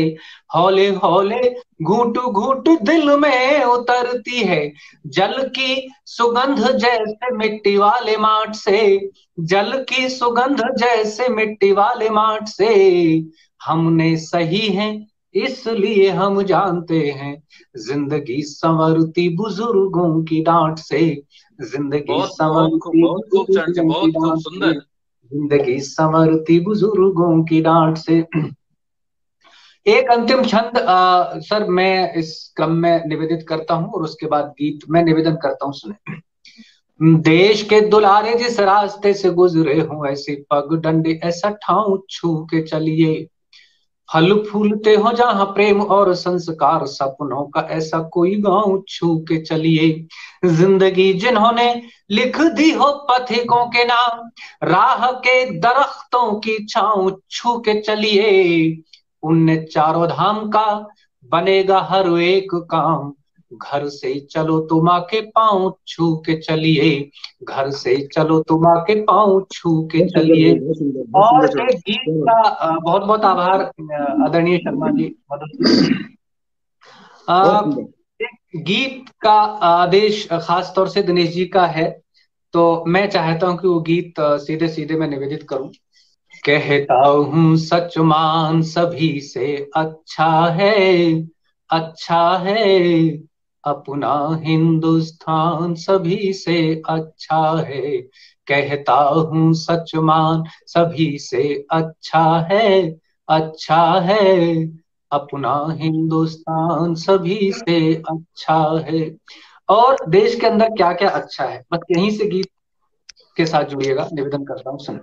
S5: हौले हौले घूट घूट दिल में उतरती है जल की सुगंध जैसे मिट्टी वाले माट से, जल की सुगंध जैसे मिट्टी वाले माट से, हमने सही है इसलिए हम जानते हैं, जिंदगी संवरती बुजुर्गों की डांट से, जिंदगी संवरती बुजुर्गों की डांट से, जिंदगी संवरती बुजुर्गों की डांट से। एक अंतिम छंद सर मैं इस क्रम में निवेदित करता हूं और उसके बाद गीत मैं निवेदन करता हूं, सुने। देश के दुलारे जिस रास्ते से गुजरे हूं ऐसे पग डंडे ऐसा ठाव छू के चलिए, फल फूलते हो जहां प्रेम और संस्कार, सपनों का ऐसा कोई गांव छू के चलिए, जिंदगी जिन्होंने लिख दी हो पथिकों के नाम, राह के दरख्तों की छांव छू के चलिए, पुण्य चारों धाम का बनेगा हर एक काम, घर से चलो तो माँ के पांव छू के चलिए, घर से चलो तो माँ के पांव छू के चलिए। और एक गीत का बहुत बहुत आभार आदरणीय शर्मा जी, गीत का आदेश खास तौर से दिनेश जी का है तो मैं चाहता हूं कि वो गीत सीधे सीधे मैं निवेदित करूं। कहता हूं सच मान सभी से अच्छा है, अच्छा है अपना हिंदुस्तान सभी से अच्छा है, कहता हूं सच मान सभी से अच्छा है, अच्छा है अपना हिंदुस्तान सभी से अच्छा है। और देश के अंदर क्या क्या अच्छा है, बस यहीं से गीत के साथ जुड़िएगा, निवेदन करता हूँ। सुन,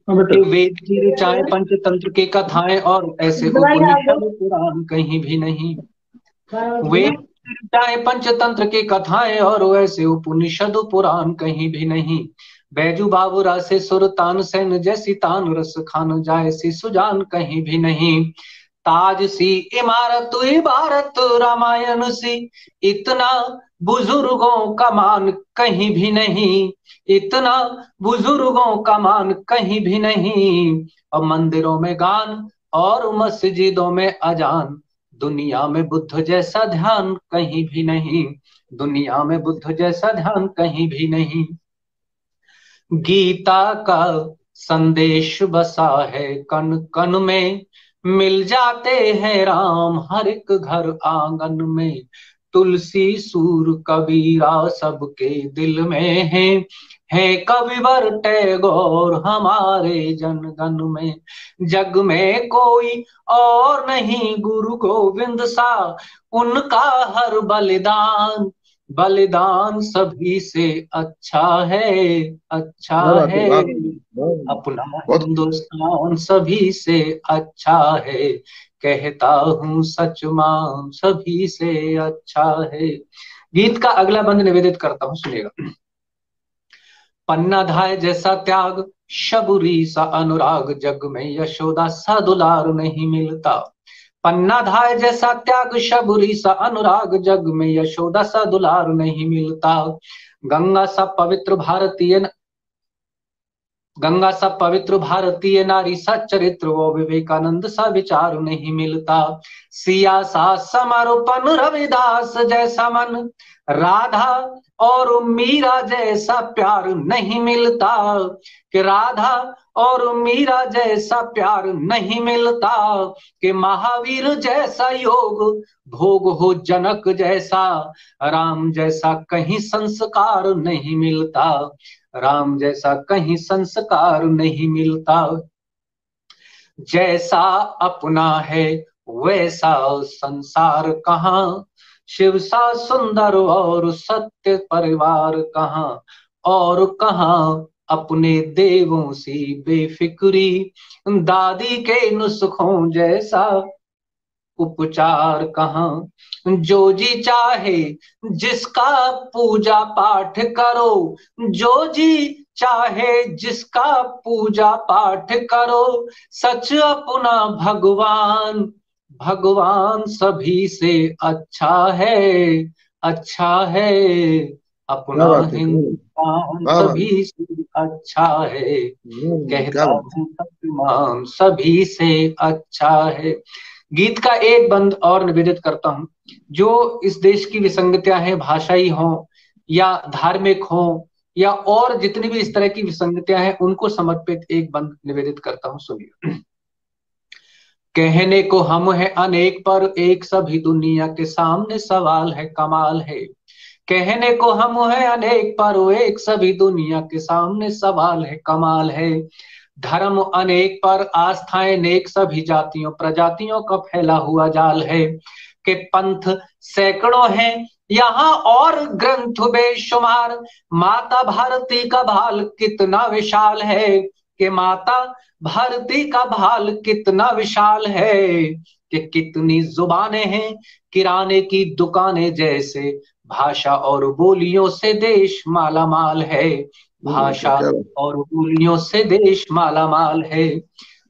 S5: वेद की ऋचाएं पंचतंत्र के कथाएं और ऐसे उपनिषद पुराण कहीं भी नहीं, वेद की ऋचाएं पंचतंत्र के कथाएं और वैसे उपनिषद पुराण कहीं भी नहीं, बैजू बाबूरा से सुरतान सेन जैसी तान रस खान जाए सी सुजान कहीं भी नहीं, ताज सी इमारत इबारत रामायण सी इतना बुजुर्गों का मान कहीं भी नहीं, इतना बुजुर्गों का मान कहीं भी नहीं, और मंदिरों में गान और मस्जिदों में अजान, दुनिया में बुद्ध जैसा ध्यान कहीं भी नहीं, दुनिया में बुद्ध जैसा ध्यान कहीं भी नहीं, गीता का संदेश बसा है कण कण में, मिल जाते हैं राम हर एक घर आंगन में, तुलसी सूर कबीरा सबके दिल में है कविवर टैगोर हमारे जनगण में। जग में कोई और नहीं गुरु गोविंद सा, उनका हर बलिदान बलिदान सभी से अच्छा है, अच्छा है। अपना हिंदुस्तान सभी से अच्छा है, कहता हूँ सच मान सभी से अच्छा है। गीत का अगला बंद निवेदित करता हूँ, सुनिएगा। पन्ना धाय जैसा त्याग, शबरी सा अनुराग, जग में यशोदा सा दुलार नहीं मिलता। पन्ना धाय जैसा त्याग, शबरी सा अनुराग, जग में यशोदा सा दुलार नहीं मिलता। गंगा सा पवित्र भारतीय नारी सा चरित्र, वो विवेकानंद सा विचार नहीं मिलता। सिया सा समर्पण रविदास जैसा मन, राधा और मीरा जैसा प्यार नहीं मिलता। कि राधा और मीरा जैसा प्यार नहीं मिलता। कि महावीर जैसा योग भोग हो जनक जैसा, राम जैसा कहीं संस्कार नहीं मिलता। राम जैसा कहीं संस्कार नहीं मिलता। जैसा अपना है वैसा संसार कहाँ, शिव सा सुंदर और सत्य परिवार कहाँ। और कहाँ अपने देवों सी बेफिक्री, दादी के नुस्खों जैसा उपचार कहाँ। जो जी चाहे जिसका पूजा पाठ करो, जो जी चाहे जिसका पूजा पाठ करो, सच अपना भगवान भगवान सभी से अच्छा है, अच्छा है। अपना हिंदुस्तान सभी से अच्छा है, कहता हूँ सत्यमान सभी से अच्छा है। गीत का एक बंद और निवेदित करता हूं। जो इस देश की विसंगतियां हैं, भाषाई हो या धार्मिक हो या और जितनी भी इस तरह की विसंगतियां हैं, उनको समर्पित एक बंद निवेदित करता हूं, सुनिए। कहने को हम है अनेक पर एक, सभी दुनिया के सामने सवाल है, कमाल है। कहने को हम है अनेक पर एक, सभी दुनिया के सामने सवाल है, कमाल है। धर्म अनेक पर आस्थाएं नेक, सभी जातियों प्रजातियों का फैला हुआ जाल है। कि पंथ सैकड़ों हैं यहाँ और ग्रंथ बेशुमार, माता भारती का भाल कितना विशाल है। कि माता भारती का भाल कितना विशाल है। कि कितनी जुबानें हैं किराने की दुकानें जैसे, भाषा और बोलियों से देश माला माल है। भाषा और बोलियों से देश माला माल है।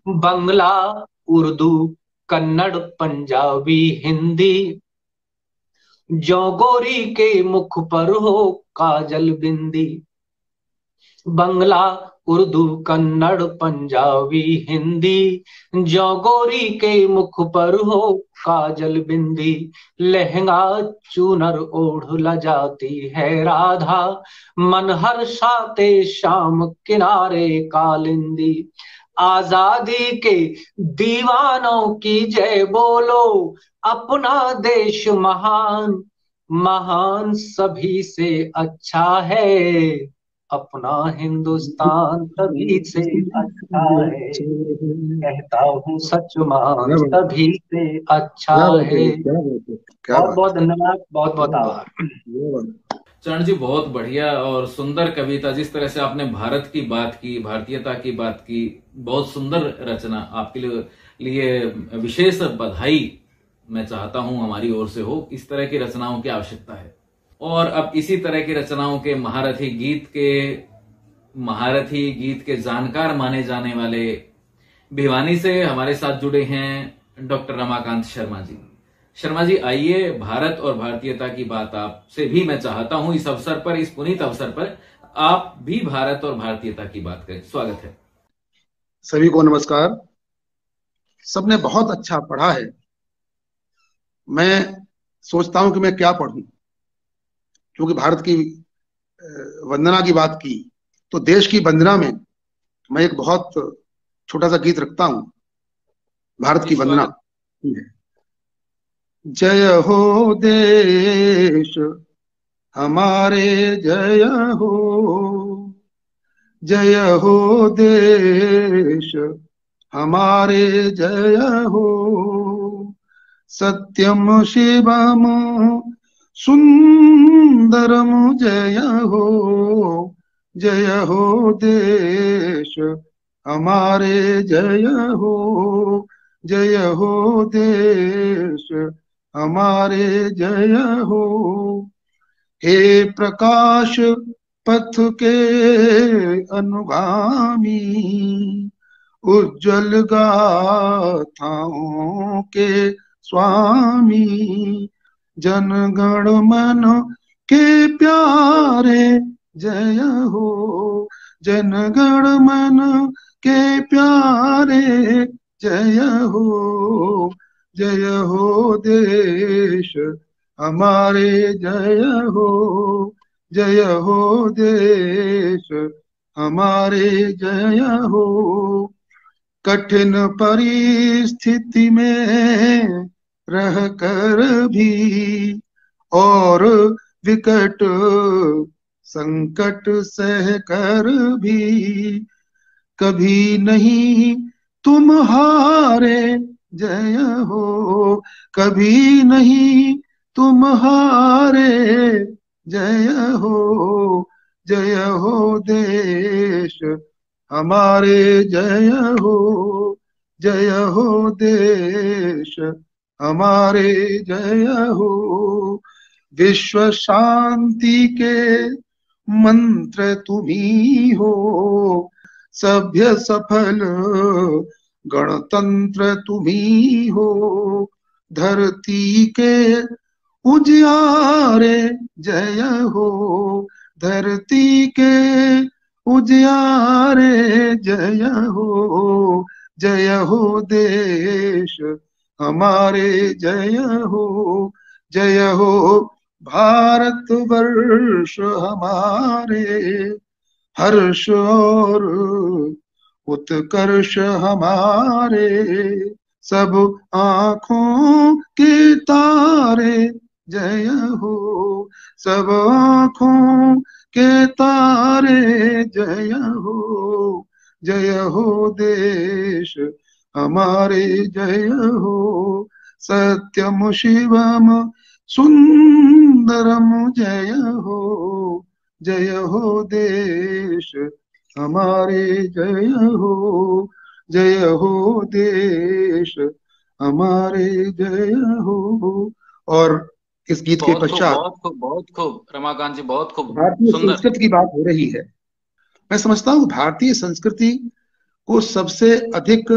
S5: बंगला उर्दू कन्नड़ पंजाबी हिंदी, जो गोरी के मुख पर हो काजल बिंदी। बंगला उर्दू कन्नड़ पंजाबी हिंदी, जो गोरी के मुख पर हो काजल बिंदी। लहंगा चूनर ओढ़ ल जाती है राधा, मन हर्षाते शाम किनारे कालिंदी। आजादी के दीवानों की जय बोलो, अपना देश महान महान सभी से अच्छा है। अपना हिंदुस्तान सभी से अच्छा है, कहता हूँ सच मान सभी से अच्छा है। बहुत बहुत धन्यवाद, बहुत बहुत आभार।
S2: चरण जी, बहुत बढ़िया और सुंदर कविता। जिस तरह से आपने भारत की बात की, भारतीयता की बात की, बहुत सुंदर रचना। आपके लिए विशेष बधाई मैं चाहता हूं हमारी ओर से हो। इस तरह की रचनाओं की आवश्यकता है। और अब इसी तरह की रचनाओं के महारथी, गीत के जानकार माने जाने वाले भिवानी से हमारे साथ जुड़े हैं डॉक्टर रमाकांत शर्मा जी। शर्मा जी, आइए, भारत और भारतीयता की बात आपसे भी मैं चाहता हूं इस अवसर पर, इस पुनीत अवसर पर आप भी भारत और भारतीयता की बात करें। स्वागत है।
S6: सभी को नमस्कार। सबने बहुत अच्छा पढ़ा है। मैं सोचता हूं कि मैं क्या पढ़ूं, क्योंकि भारत की वंदना की बात की तो देश की वंदना में मैं एक बहुत छोटा सा गीत रखता हूं। भारत की वंदना। जय हो देश हमारे, जय हो जय हो देश हमारे, जय हो। सत्यम शिवम सुंदरम, जय हो। जय हो देश हमारे, जय हो। जय हो देश हमारे, जय हो। हे प्रकाश पथ के अनुगामी, उज्जवल गाथाओं के स्वामी, जनगण मन के प्यारे, जय हो। जनगण मन के प्यारे, जय हो। जय हो देश हमारे, जय हो। जय हो देश हमारे, जय हो। कठिन परिस्थिति में रहकर भी और विकट संकट सहकर भी कभी नहीं तुम हारे, जय हो। कभी नहीं तुम हारे, जय हो। जय हो देश हमारे, जय हो। जय हो देश हमारे, जय हो। विश्व शांति के मंत्र तुम्ही हो, सभ्य सफल गणतंत्र तुम्ही हो। धरती के उजियारे, जय हो। धरती के उजियारे, जय हो। जय हो देश हमारे, जय हो। जय हो भारत वर्ष हमारे, हर्ष और उत्कर्ष हमारे। सब आँखों के तारे, जय हो। सब आँखों के तारे, जय हो। जय हो देश हमारे, जय हो। सत्यम शिवम सुंदरम, जय हो। जय हो देश हमारे, जय हो। जय हो देश हमारे, जय हो। और इस गीत के पश्चात
S2: बहुत खूब रमाकांत जी, बहुत खूब
S6: भारतीय
S2: सुंदर।
S6: संस्कृति की बात हो रही है। मैं समझता हूँ भारतीय संस्कृति को सबसे अधिक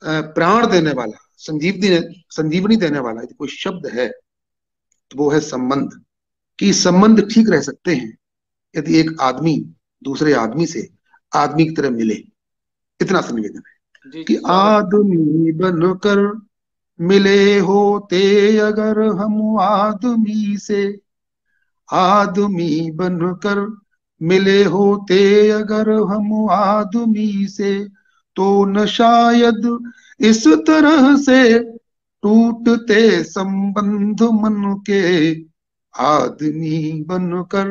S6: प्राण देने वाला, संजीवनी देने वाला यदि कोई शब्द है तो वो है संबंध। कि संबंध ठीक रह सकते हैं यदि एक आदमी दूसरे आदमी से आदमी की तरह मिले। इतना सा निवेदन है कि आदमी बनकर मिले होते अगर हम आदमी से, आदमी बनकर मिले होते अगर हम आदमी से, तो न शायद इस तरह से टूटते संबंध मन के। आदमी बनकर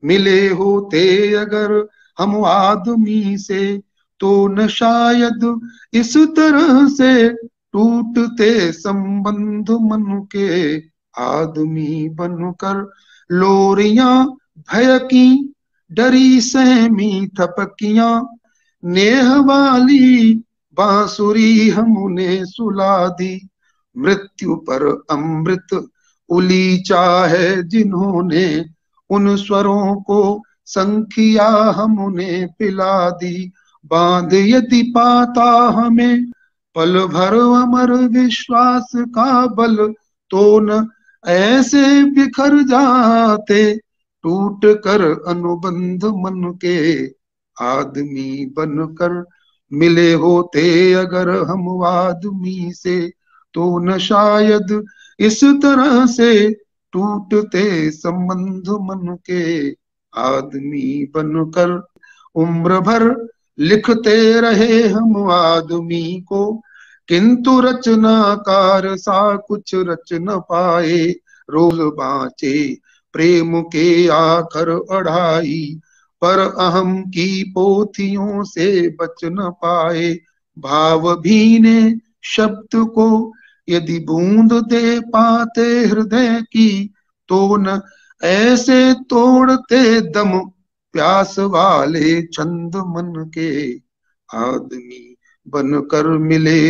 S6: मिले होते अगर हम आदमी से, तो न शायद इस तरह से टूटते संबंध मन के। आदमी बनकर लोरियां भयकी, डरी सहमी थपकियां, नेह वाली बांसुरी हमने सुला दी। मृत्यु पर अमृत उलीचा है जिन्होंने, उन स्वरों को संखिया हमने पिला दी। बांध यदि पाता हमें पल भर अमर विश्वास का बल, तो न ऐसे बिखर जाते टूट कर अनुबंध मन के। आदमी बनकर मिले होते अगर हम आदमी से, तो न शायद इस तरह से टूटते संबंध मन के। आदमी बनकर उम्र भर लिखते रहे हम आदमी को, किंतु रचनाकार सा कुछ रच न पाए। रोज बाँचे प्रेम के आखर अढ़ाई, पर अहम की पोथियों से बच न पाए। भाव भीने शब्द को यदि बूंद दे पाते हृदय की, तो न ऐसे तोड़ते दम प्यास वाले छंद मन के। आदमी बनकर मिले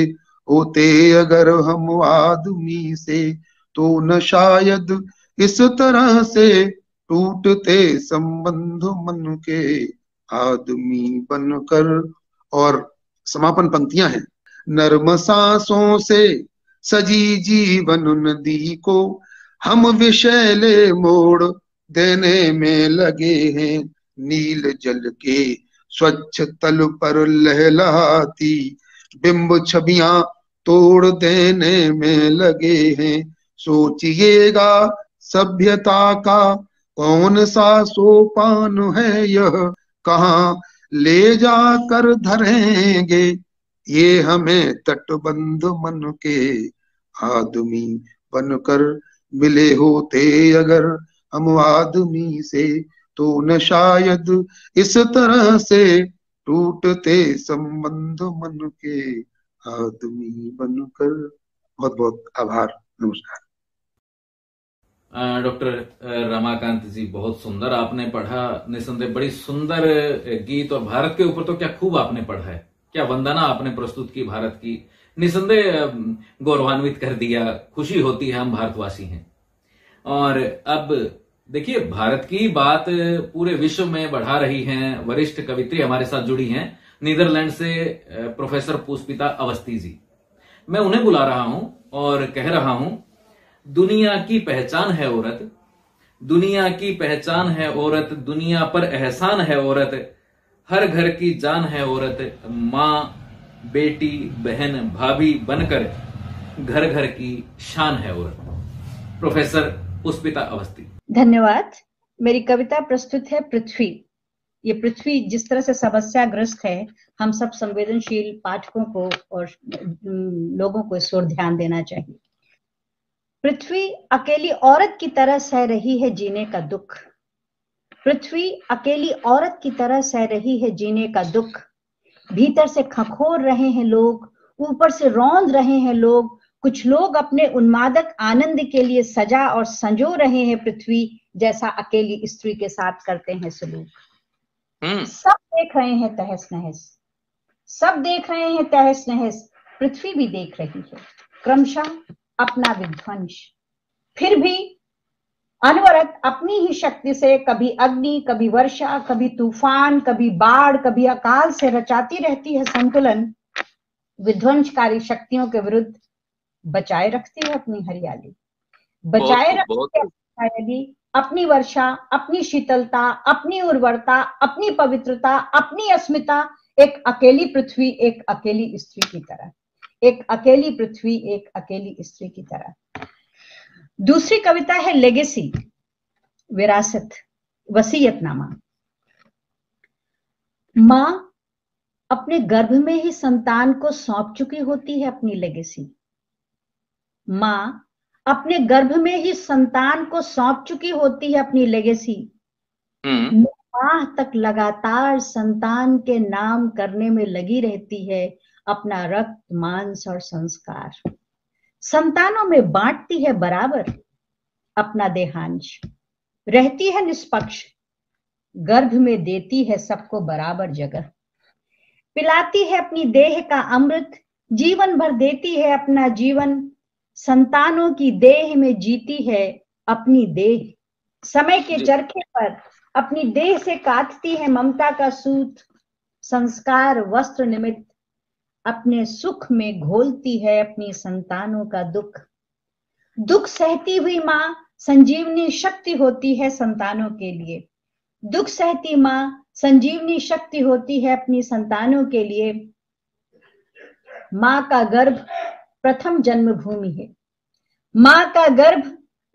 S6: होते अगर हम आदमी से, तो न शायद इस तरह से टूटते संबंध मन के। आदमी बनकर, और समापन पंक्तियां हैं। नर्म सांसों से सजी जीवन नदी को हम विषैले मोड़ देने में लगे हैं। नील जल के स्वच्छ तल पर लहलहाती बिंब छवियां तोड़ देने में लगे हैं। सोचिएगा सभ्यता का कौन सा सोपान है यह, कहाँ ले जाकर धरेंगे ये हमें तटबंध मन के। आदमी बनकर मिले होते अगर हम आदमी से, तो न शायद इस तरह से टूटते संबंध मन के। आदमी बनकर। बहुत बहुत आभार, नमस्कार।
S2: डॉक्टर रमाकांत जी, बहुत सुंदर आपने पढ़ा। निसंदेह बड़ी सुंदर गीत, और भारत के ऊपर तो क्या खूब आपने पढ़ा है, क्या वंदना आपने प्रस्तुत की भारत की। निसंदेह गौरवान्वित कर दिया, खुशी होती है, हम भारतवासी हैं। और अब देखिए, भारत की बात पूरे विश्व में बढ़ा रही हैं वरिष्ठ कवित्री हमारे साथ जुड़ी हैं नीदरलैंड से, प्रोफेसर पुष्पिता अवस्थी जी। मैं उन्हें बुला रहा हूं और कह रहा हूं, दुनिया की पहचान है औरत, दुनिया की पहचान है औरत, दुनिया पर एहसान है औरत, हर घर की जान है औरत, माँ बेटी बहन भाभी बनकर घर घर की शान है औरत। प्रोफेसर पुष्पिता अवस्थी।
S7: धन्यवाद। मेरी कविता प्रस्तुत है पृथ्वी। ये पृथ्वी जिस तरह से समस्याग्रस्त है, हम सब संवेदनशील पाठकों को और लोगों को इस ओर ध्यान देना चाहिए। पृथ्वी अकेली औरत की तरह सह रही है जीने का दुख। पृथ्वी अकेली औरत की तरह सह रही है जीने का दुख। भीतर से खखोर रहे हैं लोग, ऊपर से रौंद रहे हैं लोग। कुछ लोग अपने उन्मादक आनंद के लिए सजा और संजो रहे हैं पृथ्वी जैसा अकेली स्त्री के साथ करते हैं सलूक। सब देख रहे हैं तहस नहस, सब देख रहे हैं तहस नहस। पृथ्वी भी देख रही है क्रमशः अपना विध्वंस। फिर भी अनवरत अपनी ही शक्ति से कभी अग्नि, कभी वर्षा, कभी तूफान, कभी बाढ़, कभी अकाल से रचाती रहती है संतुलन। विध्वंसकारी शक्तियों के विरुद्ध बचाए रखती है अपनी हरियाली, बचाए रखती है हरियाली, अपनी वर्षा, अपनी शीतलता, अपनी उर्वरता, अपनी पवित्रता, अपनी अस्मिता। एक अकेली पृथ्वी एक अकेली स्त्री की तरह, एक अकेली पृथ्वी एक अकेली स्त्री की तरह। दूसरी कविता है लेगेसी, विरासत, वसीयतनामा। मां अपने गर्भ में ही संतान को सौंप चुकी होती है अपनी लेगेसी। मां अपने गर्भ में ही संतान को सौंप चुकी होती है अपनी लेगेसी। माह तक लगातार संतान के नाम करने में लगी रहती है अपना रक्त, मांस और संस्कार। संतानों में बांटती है बराबर अपना देहांश, रहती है निष्पक्ष, गर्भ में देती है सबको बराबर जगह। पिलाती है अपनी देह का अमृत, जीवन भर देती है अपना जीवन। संतानों की देह में जीती है अपनी देह, समय के चरखे पर अपनी देह से काटती है ममता का सूत। संस्कार वस्त्र निमित्त अपने सुख में घोलती है अपनी संतानों का दुख। दुख सहती हुई मां संजीवनी शक्ति होती है संतानों के लिए। दुख सहती मां संजीवनी शक्ति होती है अपनी संतानों के लिए। मां का गर्भ प्रथम जन्मभूमि है, मां का गर्भ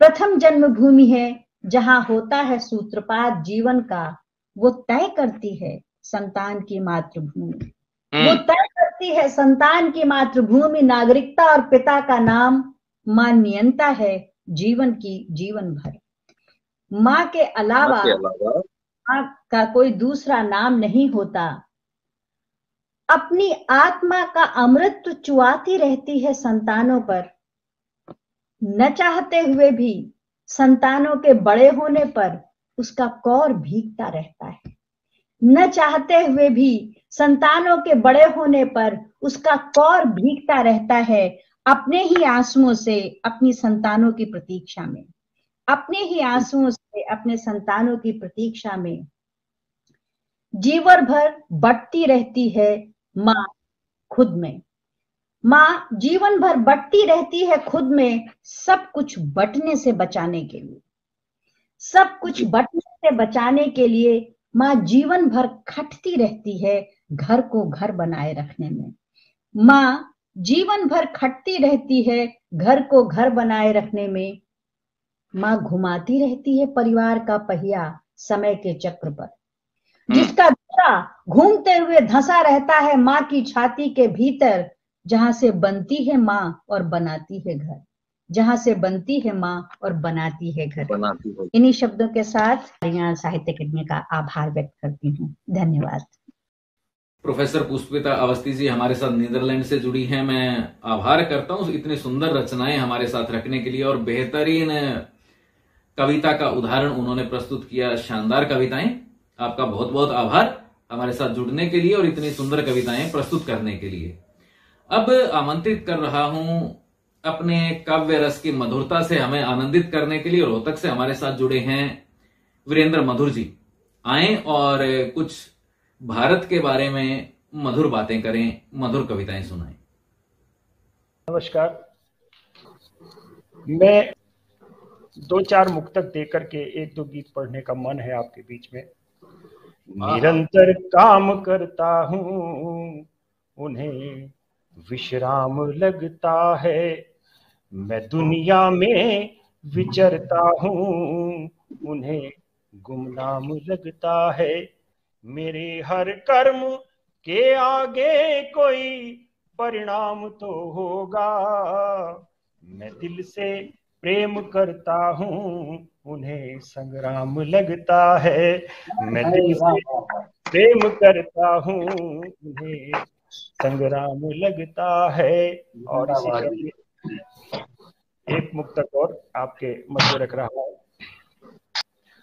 S7: प्रथम जन्मभूमि है। जहां होता है सूत्रपात जीवन का, वो तय करती है संतान की मातृभूमि। वो तय करती है संतान की मातृभूमि। नागरिकता और पिता का नाम मां नियंता है जीवन की, जीवन भर। मां के अलावा माँ का कोई दूसरा नाम नहीं होता। अपनी आत्मा का अमृत तो चुआती रहती है संतानों पर, न चाहते हुए भी संतानों के बड़े होने पर उसका कौर भीगता रहता है। न चाहते हुए भी संतानों के बड़े होने पर उसका कौर भीगता रहता है, अपने ही आंसुओं से अपनी संतानों की प्रतीक्षा में, अपने ही आंसुओं से अपने संतानों की प्रतीक्षा में जीवन भर बटती रहती है माँ खुद में। माँ जीवन भर बटती रहती है खुद में, सब कुछ बटने से बचाने के लिए, सब कुछ बटने से बचाने के लिए माँ जीवन भर खटती रहती है घर को घर बनाए रखने में। माँ जीवन भर खटती रहती है घर को घर बनाए रखने में। माँ घुमाती रहती है परिवार का पहिया समय के चक्र पर, जिसका धुरा घूमते हुए धंसा रहता है माँ की छाती के भीतर, जहां से बनती है माँ और बनाती है घर, जहां से बनती है माँ और बनाती है घर। इन्हीं शब्दों के साथ हरियाणा साहित्य अकादमी का आभार व्यक्त करती हूँ। धन्यवाद।
S2: प्रोफेसर पुष्पिता अवस्थी जी हमारे साथ नीदरलैंड से जुड़ी हैं। मैं आभार करता हूं इतनी सुंदर रचनाएं हमारे साथ रखने के लिए, और बेहतरीन कविता का उदाहरण उन्होंने प्रस्तुत किया। शानदार कविताएं, आपका बहुत बहुत आभार हमारे साथ जुड़ने के लिए और इतनी सुंदर कविताएं प्रस्तुत करने के लिए। अब आमंत्रित कर रहा हूं अपने काव्य रस की मधुरता से हमें आनंदित करने के लिए रोहतक से हमारे साथ जुड़े हैं वीरेंद्र मधुर जी। आए और कुछ भारत के बारे में मधुर बातें करें, मधुर कविताएं सुनाएं।
S8: नमस्कार, मैं 2-4 मुक्तक देकर के 1-2 गीत पढ़ने का मन है आपके बीच में। निरंतर काम करता हूँ, उन्हें विश्राम लगता है। मैं दुनिया में विचरता हूँ, उन्हें गुमनाम लगता है। मेरे हर कर्म के आगे कोई परिणाम तो होगा। मैं दिल से प्रेम करता हूँ, उन्हें संग्राम लगता है। मैं दिल से प्रेम करता हूँ, उन्हें संग्राम लगता है। और इसी का एक मुक्तक और आपके मध्य रख रहा हूँ।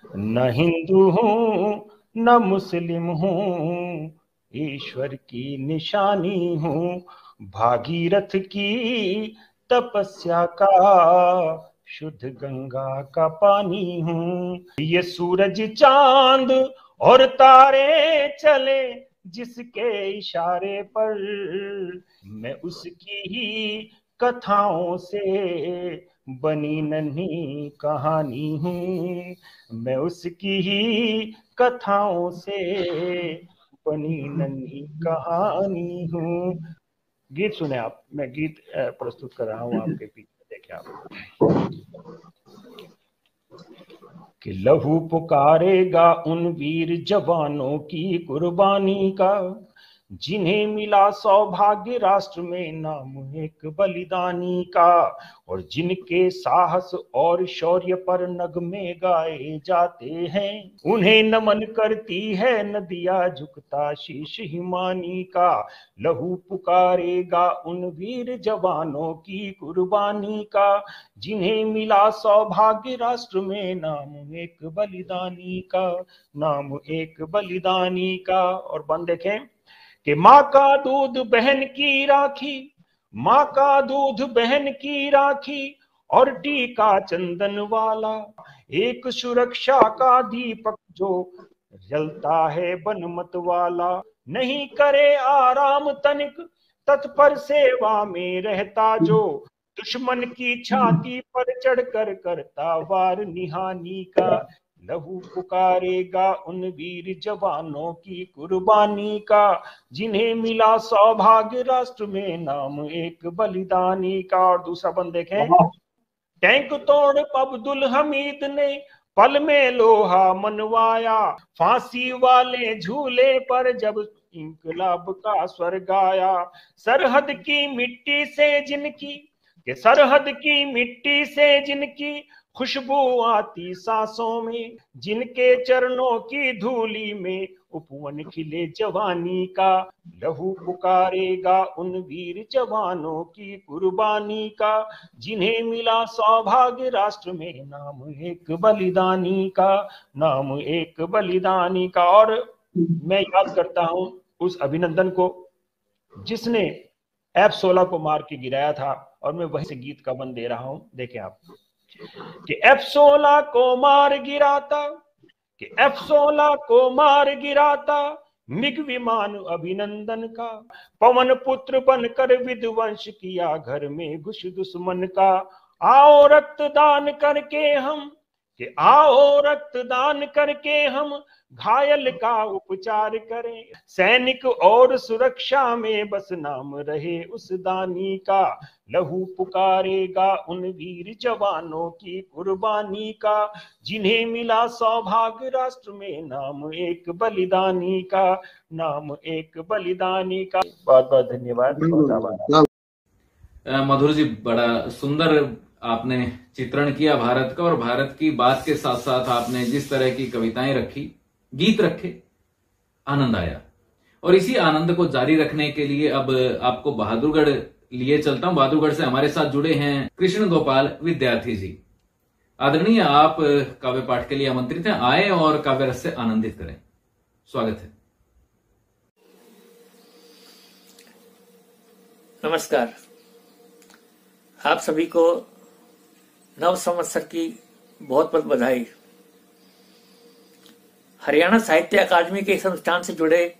S8: न हिंदू हूँ न मुस्लिम हूँ, ईश्वर की निशानी हूँ। भागीरथ की तपस्या का शुद्ध गंगा का पानी हूँ। ये सूरज चांद और तारे चले जिसके इशारे पर, मैं उसकी ही कथाओं से बनी नन्ही कहानी हूँ। मैं उसकी ही कथाओं से बनी नन्ही कहानी हूँ। गीत सुने आप, मैं गीत प्रस्तुत कर रहा हूँ आपके पीछे, देखिए आप। कि लहू पुकारेगा उन वीर जवानों की कुर्बानी का, जिन्हें मिला सौभाग्य राष्ट्र में नाम एक बलिदानी का। और जिनके साहस और शौर्य पर नगमे गाए जाते हैं, उन्हें नमन करती है नदिया झुकता शीश हिमानी का। लहू पुकारेगा उन वीर जवानों की कुर्बानी का, जिन्हें मिला सौभाग्य राष्ट्र में नाम एक बलिदानी का, नाम एक बलिदानी का। और बंद देखें कि माँ का दूध बहन की राखी, माँ का दूध बहन की राखी, और टीका चंदन वाला एक सुरक्षा का दीपक जो जलता है बनमत वाला। नहीं करे आराम तनिक तत्पर सेवा में रहता जो, दुश्मन की छाती पर चढ़कर करता वार निहानी का। लहू पुकारेगा उन वीर जवानों की कुर्बानी का, जिन्हें मिला सौभाग्य राष्ट्र में नाम एक बलिदानी का। और दूसरा बंद देखें, टैंक तोड़ अब्दुल हमीद ने पल में लोहा मनवाया, फांसी वाले झूले पर जब इंकलाब का स्वर गाया। सरहद की मिट्टी से जिनकी, कि सरहद की मिट्टी से जिनकी खुशबू आती सांसों में, जिनके चरणों की धूली में उपवन खिले जवानी का। लहू पुकारेगा उन वीर जवानों की कुर्बानी का, जिन्हें मिला सौभाग्य राष्ट्र में नाम एक बलिदानी का, नाम एक बलिदानी का। और मैं याद करता हूं उस अभिनंदन को जिसने F-16 को मार के गिराया था, और मैं वही से गीत का बन दे रहा हूं। देखें आप कि F-16 को मार गिराता, कि F-16 को मार गिराता मिग विमान अभिनंदन का। पवन पुत्र बनकर विध्वंस किया घर में घुस दुश्मन का। आओ रक्तदान करके हम, कि आओ रक्तदान करके हम घायल का उपचार करें। सैनिक और सुरक्षा में बस नाम रहे उस दानी का। लहू पुकारेगा उन वीर जवानों की कुर्बानी का, जिन्हें मिला सौभाग्य राष्ट्र में नाम एक बलिदानी का, नाम एक बलिदानी का। बहुत बहुत धन्यवाद।
S2: मधुर जी, बड़ा सुंदर आपने चित्रण किया भारत का, और भारत की बात के साथ साथ आपने जिस तरह की कविताएं रखी, गीत रखे, आनंद आया। और इसी आनंद को जारी रखने के लिए अब आपको बहादुरगढ़ लिए चलता हूं। बहादुरगढ़ से हमारे साथ जुड़े हैं कृष्ण गोपाल विद्यार्थी जी। आदरणीय, आप काव्य पाठ के लिए आमंत्रित हैं, आए और काव्य रस से आनंदित करें। स्वागत है।
S9: नमस्कार, आप सभी को नव संवत्सर की बहुत बहुत बधाई। हरियाणा साहित्य अकादमी के इस अनुष्ठान से जुड़े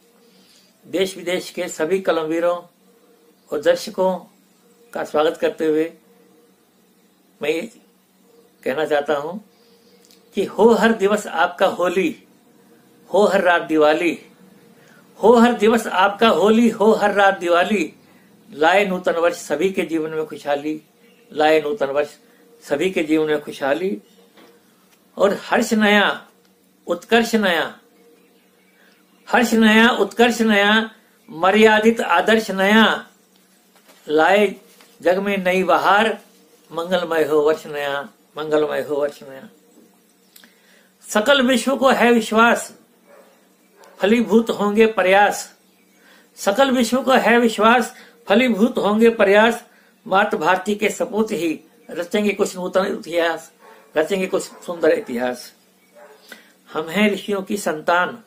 S9: देश विदेश के सभी कलमवीरों और दर्शकों का स्वागत करते हुए मैं ये कहना चाहता हूं कि हो हर दिवस आपका होली, हो हर रात दिवाली, हो हर दिवस आपका होली, हो हर रात दिवाली। लाए नूतन वर्ष सभी के जीवन में खुशहाली, लाए नूतन वर्ष सभी के जीवन में खुशहाली। और हर्ष नया, उत्कर्ष नया, हर्ष नया, उत्कर्ष नया, मर्यादित आदर्श नया। लाए जग में नई बहार, मंगलमय हो वर्ष नया, मंगलमय हो वर्ष नया। सकल विश्व को है विश्वास, फलीभूत होंगे प्रयास। सकल विश्व को है विश्वास, फलीभूत होंगे प्रयास। मात भारती के सपूत ही रचेंगे कुछ नूतन इतिहास, रचेंगे कुछ सुंदर इतिहास। हम हैं ऋषियों की संतान,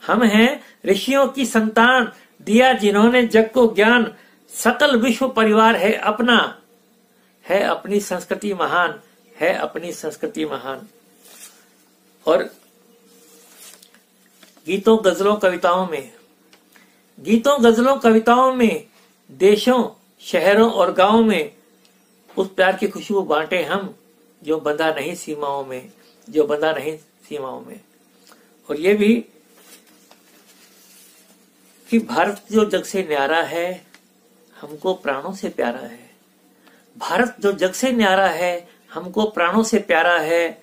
S9: हम हैं ऋषियों की संतान, दिया जिन्होंने जग को ज्ञान। सकल विश्व परिवार है अपना, है अपनी संस्कृति महान, है अपनी संस्कृति महान। और गीतों गजलों कविताओं में, गीतों गजलों कविताओं में देशों शहरों और गांवों में उस प्यार की खुशबू बांटे हम, जो बंधा नहीं सीमाओं में, जो बंधा नहीं सीमाओं में। और ये भी कि भारत जो जग से न्यारा है, हमको प्राणों से प्यारा है। भारत जो जग से न्यारा है, हमको प्राणों से प्यारा है।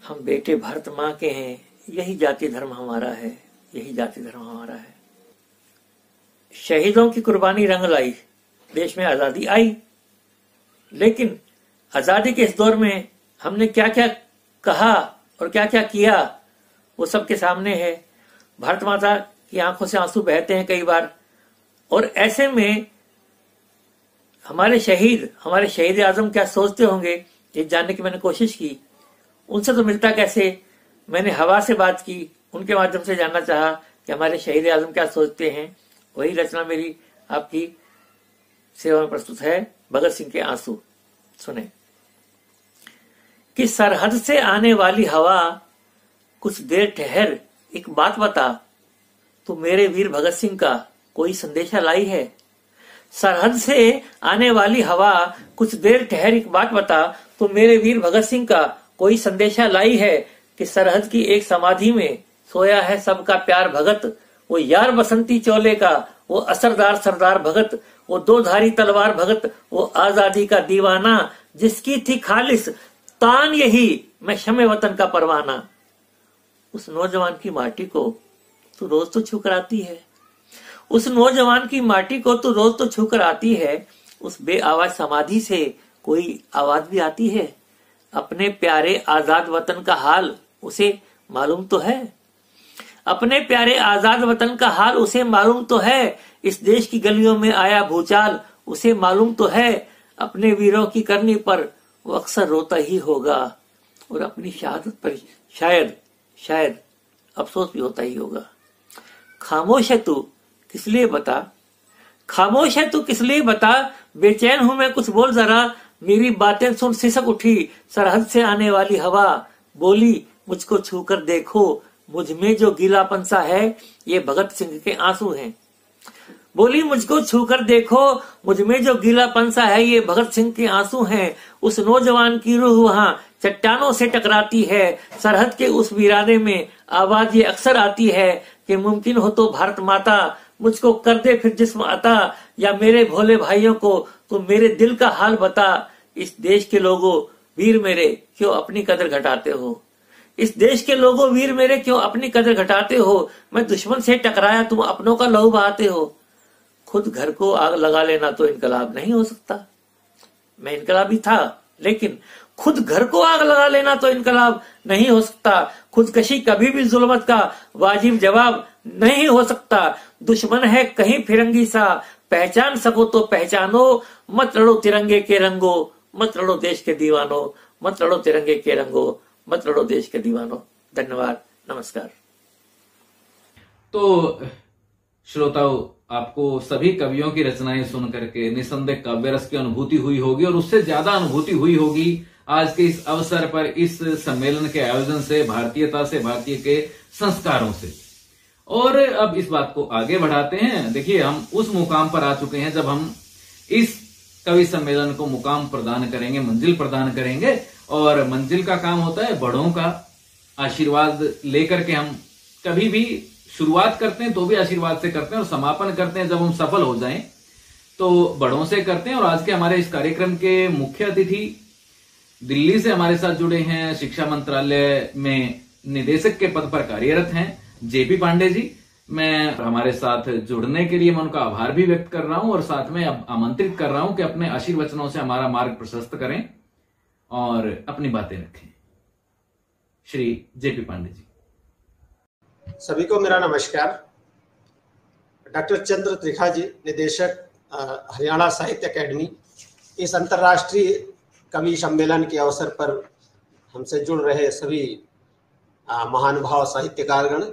S9: हम बेटे भारत माँ के हैं, यही जाति धर्म हमारा है, यही जाति धर्म हमारा है। शहीदों की कुर्बानी रंग लाई, देश में आजादी आई। लेकिन आजादी के इस दौर में हमने क्या क्या कहा और क्या क्या किया, वो सबके सामने है। भारत माता की आंखों से आंसू बहते हैं कई बार। और ऐसे में हमारे शहीद आजम क्या सोचते होंगे, ये जानने की मैंने कोशिश की। उनसे तो मिलता कैसे, मैंने हवा से बात की, उनके माध्यम से जानना चाहा कि हमारे शहीद आजम क्या सोचते हैं। वही रचना मेरी आपकी सेवा में प्रस्तुत है, भगत सिंह के आंसू। सुने कि सरहद से आने वाली हवा, कुछ देर ठहर एक बात बता, तू मेरे वीर भगत सिंह का कोई संदेशा लाई है। सरहद से आने वाली हवा, कुछ देर ठहर एक बात बता, तो मेरे वीर भगत सिंह का कोई संदेशा लाई है। कि सरहद की एक समाधि में सोया है सबका प्यार भगत, वो यार बसंती चोले का, वो असरदार सरदार भगत, वो दो धारी तलवार भगत, वो आजादी का दीवाना, जिसकी थी खालिस तान यही, मैं शमे वतन का परवाना। उस नौजवान की माटी को तू रोज तो छू कर आती है, उस नौजवान की माटी को तू रोज तो छू कर आती है। उस बेआवाज समाधि से कोई आवाज भी आती है, अपने प्यारे आजाद वतन का हाल उसे मालूम तो है। अपने प्यारे आजाद वतन का हाल उसे मालूम तो है। इस देश की गलियों में आया भूचाल उसे मालूम तो है। अपने वीरों की करनी पर वो अक्सर रोता ही होगा और अपनी शहादत पर शायद अफसोस भी होता ही होगा। खामोश है तू किस लिए बता, खामोश है तू किस लिए बता, बेचैन हूं मैं कुछ बोल जरा। मेरी बातें सुन सिसक उठी सरहद से आने वाली हवा। बोली मुझको छूकर देखो मुझ में जो गीलापन सा है ये भगत सिंह के आंसू हैं। बोली मुझको छूकर देखो मुझ में जो गीलापन सा है ये भगत सिंह के आंसू हैं। उस नौजवान की रूह वहां चट्टानों से टकराती है। सरहद के उस वीराने में आवाज ये अक्सर आती है कि मुमकिन हो तो भारत माता मुझको कर दे फिर जिस्म अता। या मेरे भोले भाइयों को तुम मेरे दिल का हाल बता। इस देश के लोगों वीर मेरे क्यों अपनी कदर घटाते हो। इस देश के लोगों वीर मेरे क्यों अपनी कदर घटाते हो। मैं दुश्मन से टकराया तुम अपनों का लहू बहाते हो। खुद घर को आग लगा लेना तो इनकलाब नहीं हो सकता। मैं इनकलाबी था लेकिन खुद घर को आग लगा लेना तो इनकलाब नहीं हो सकता। खुदकशी कभी भी जुल्मत का वाजिब जवाब नहीं हो सकता। दुश्मन है कहीं फिरंगी सा पहचान सको तो पहचानो। मत लड़ो तिरंगे के रंगो मत लड़ो देश के दीवानो। मत लड़ो तिरंगे के रंगो मत लड़ो देश के दीवानो। धन्यवाद, नमस्कार।
S2: तो श्रोताओं, आपको सभी कवियों की रचनाएं सुन करके निसंदेह काव्य रस की अनुभूति हुई होगी और उससे ज्यादा अनुभूति हुई होगी आज के इस अवसर पर, इस सम्मेलन के आयोजन से, भारतीयता से, भारतीय के संस्कारों से। और अब इस बात को आगे बढ़ाते हैं। देखिए, हम उस मुकाम पर आ चुके हैं जब हम इस कवि सम्मेलन को मुकाम प्रदान करेंगे, मंजिल प्रदान करेंगे। और मंजिल का काम होता है बड़ों का आशीर्वाद लेकर के हम कभी भी शुरुआत करते हैं तो भी आशीर्वाद से करते हैं और समापन करते हैं जब हम सफल हो जाएं तो बड़ों से करते हैं। और आज के हमारे इस कार्यक्रम के मुख्य अतिथि दिल्ली से हमारे साथ जुड़े हैं, शिक्षा मंत्रालय में निदेशक के पद पर कार्यरत हैं जेपी पांडे जी। मैं हमारे साथ जुड़ने के लिए मैं उनका आभार भी व्यक्त कर रहा हूं और साथ में अब आमंत्रित कर रहा हूं कि अपने आशीर्वचनों से हमारा मार्ग प्रशस्त करें और अपनी बातें रखें। श्री जेपी पांडे जी।
S10: सभी को मेरा नमस्कार। डॉक्टर चंद्र त्रिखा जी, निदेशक हरियाणा साहित्य अकेडमी, इस अंतर्राष्ट्रीय कवि सम्मेलन के अवसर पर हमसे जुड़ रहे सभी महानुभाव साहित्यकारगण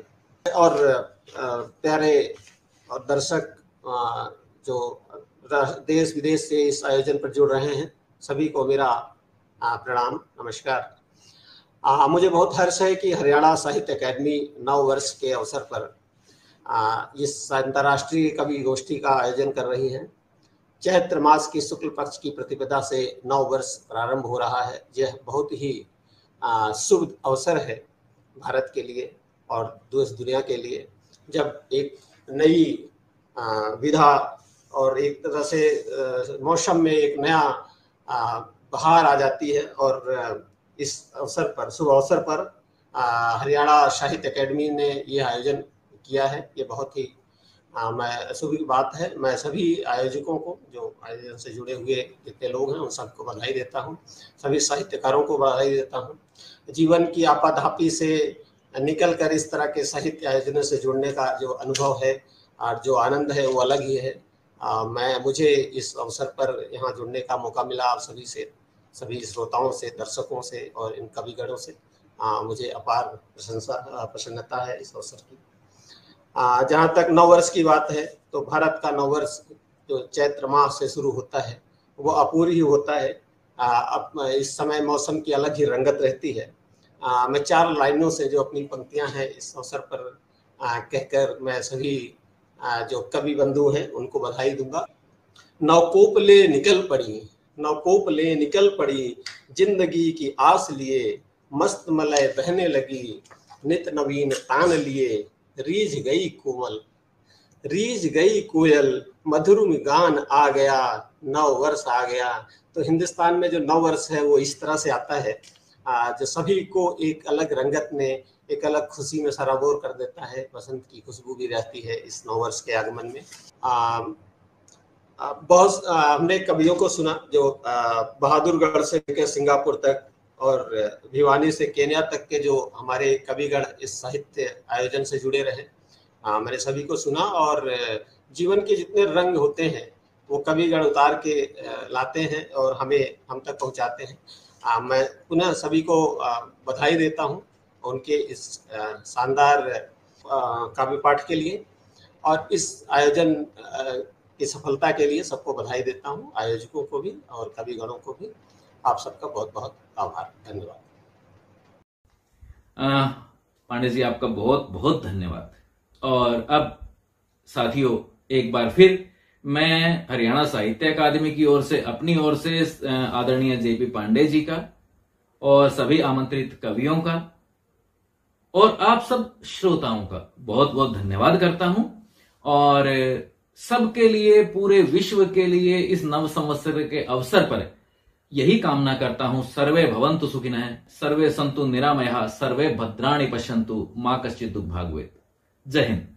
S10: और प्यारे और दर्शक जो देश विदेश से इस आयोजन पर जुड़ रहे हैं, सभी को मेरा प्रणाम, नमस्कार। मुझे बहुत हर्ष है कि हरियाणा साहित्य अकेडमी 9 वर्ष के अवसर पर इस अंतर्राष्ट्रीय कवि गोष्ठी का आयोजन कर रही है। चैत्र मास की शुक्ल पक्ष की प्रतिपदा से 9 वर्ष प्रारंभ हो रहा है। यह बहुत ही शुभ अवसर है भारत के लिए और देश दुनिया के लिए, जब एक नई विधा और एक तरह से मौसम में एक नया बहार आ जाती है। और इस अवसर पर, शुभ अवसर पर हरियाणा साहित्य अकेडमी ने यह आयोजन किया है। ये बहुत ही मैं शुभ बात है। मैं सभी आयोजकों को, जो आयोजन से जुड़े हुए जितने लोग हैं, उन सबको बधाई देता हूं। सभी साहित्यकारों को बधाई देता हूं। जीवन की आपाधापी से निकल कर इस तरह के साहित्य आयोजनों से जुड़ने का जो अनुभव है और जो आनंद है वो अलग ही है। मुझे इस अवसर पर यहाँ जुड़ने का मौका मिला आप सभी से, सभी श्रोताओं से, दर्शकों से और इन कविगणों से। मुझे अपार प्रसन्नता है इस अवसर की। जहाँ तक 9 वर्ष की बात है तो भारत का 9 वर्ष जो चैत्र मास से शुरू होता है वो अपूर्व ही होता है। अब इस समय मौसम की अलग ही रंगत रहती है। मैं 4 लाइनों से जो अपनी पंक्तियां हैं इस अवसर पर कहकर मैं सभी जो कवि बंधु हैं उनको बधाई दूंगा। नवकोप ले निकल पड़ी, नवकोप ले निकल पड़ी, जिंदगी की आस लिए मस्त मलय बहने लगी, नित नवीन तान लिए रीझ गई कोमल, रीझ गई कोयल, मधुर गान आ गया, 9 वर्ष आ गया। तो हिंदुस्तान में जो 9 वर्ष है वो इस तरह से आता है जो सभी को एक अलग रंगत में, एक अलग खुशी में सराबोर कर देता है। बसंत की खुशबू भी रहती है इस 9 वर्ष के आगमन में। बहुत हमने कवियों को सुना जो बहादुरगढ़ से लेकर सिंगापुर तक और भिवानी से केन्या तक के जो हमारे कविगण इस साहित्य आयोजन से जुड़े रहे, मैंने सभी को सुना और जीवन के जितने रंग होते हैं वो कविगण उतार के लाते हैं और हम तक पहुंचाते हैं। मैं पुनः सभी को बधाई देता हूं उनके इस शानदार काव्य पाठ के लिए और इस आयोजन की सफलता के लिए सबको बधाई देता हूं, आयोजकों को भी और कविगणों को भी। आप सबका बहुत बहुत आभार, धन्यवाद।
S2: पांडे जी, आपका बहुत बहुत धन्यवाद। और अब साथियों, एक बार फिर मैं हरियाणा साहित्य अकादमी की ओर से, अपनी ओर से आदरणीय जेपी पांडे जी का और सभी आमंत्रित कवियों का और आप सब श्रोताओं का बहुत बहुत धन्यवाद करता हूं और सबके लिए, पूरे विश्व के लिए इस नव संवत्सर के अवसर पर यही कामना करता हूं, सर्वे भवन्तु सुखिनः, सर्वे सन्तु निरामयाः, सर्वे भद्राणि पश्यन्तु, मा कश्चित् दुःख भाग् भवेत्। जय हिंद।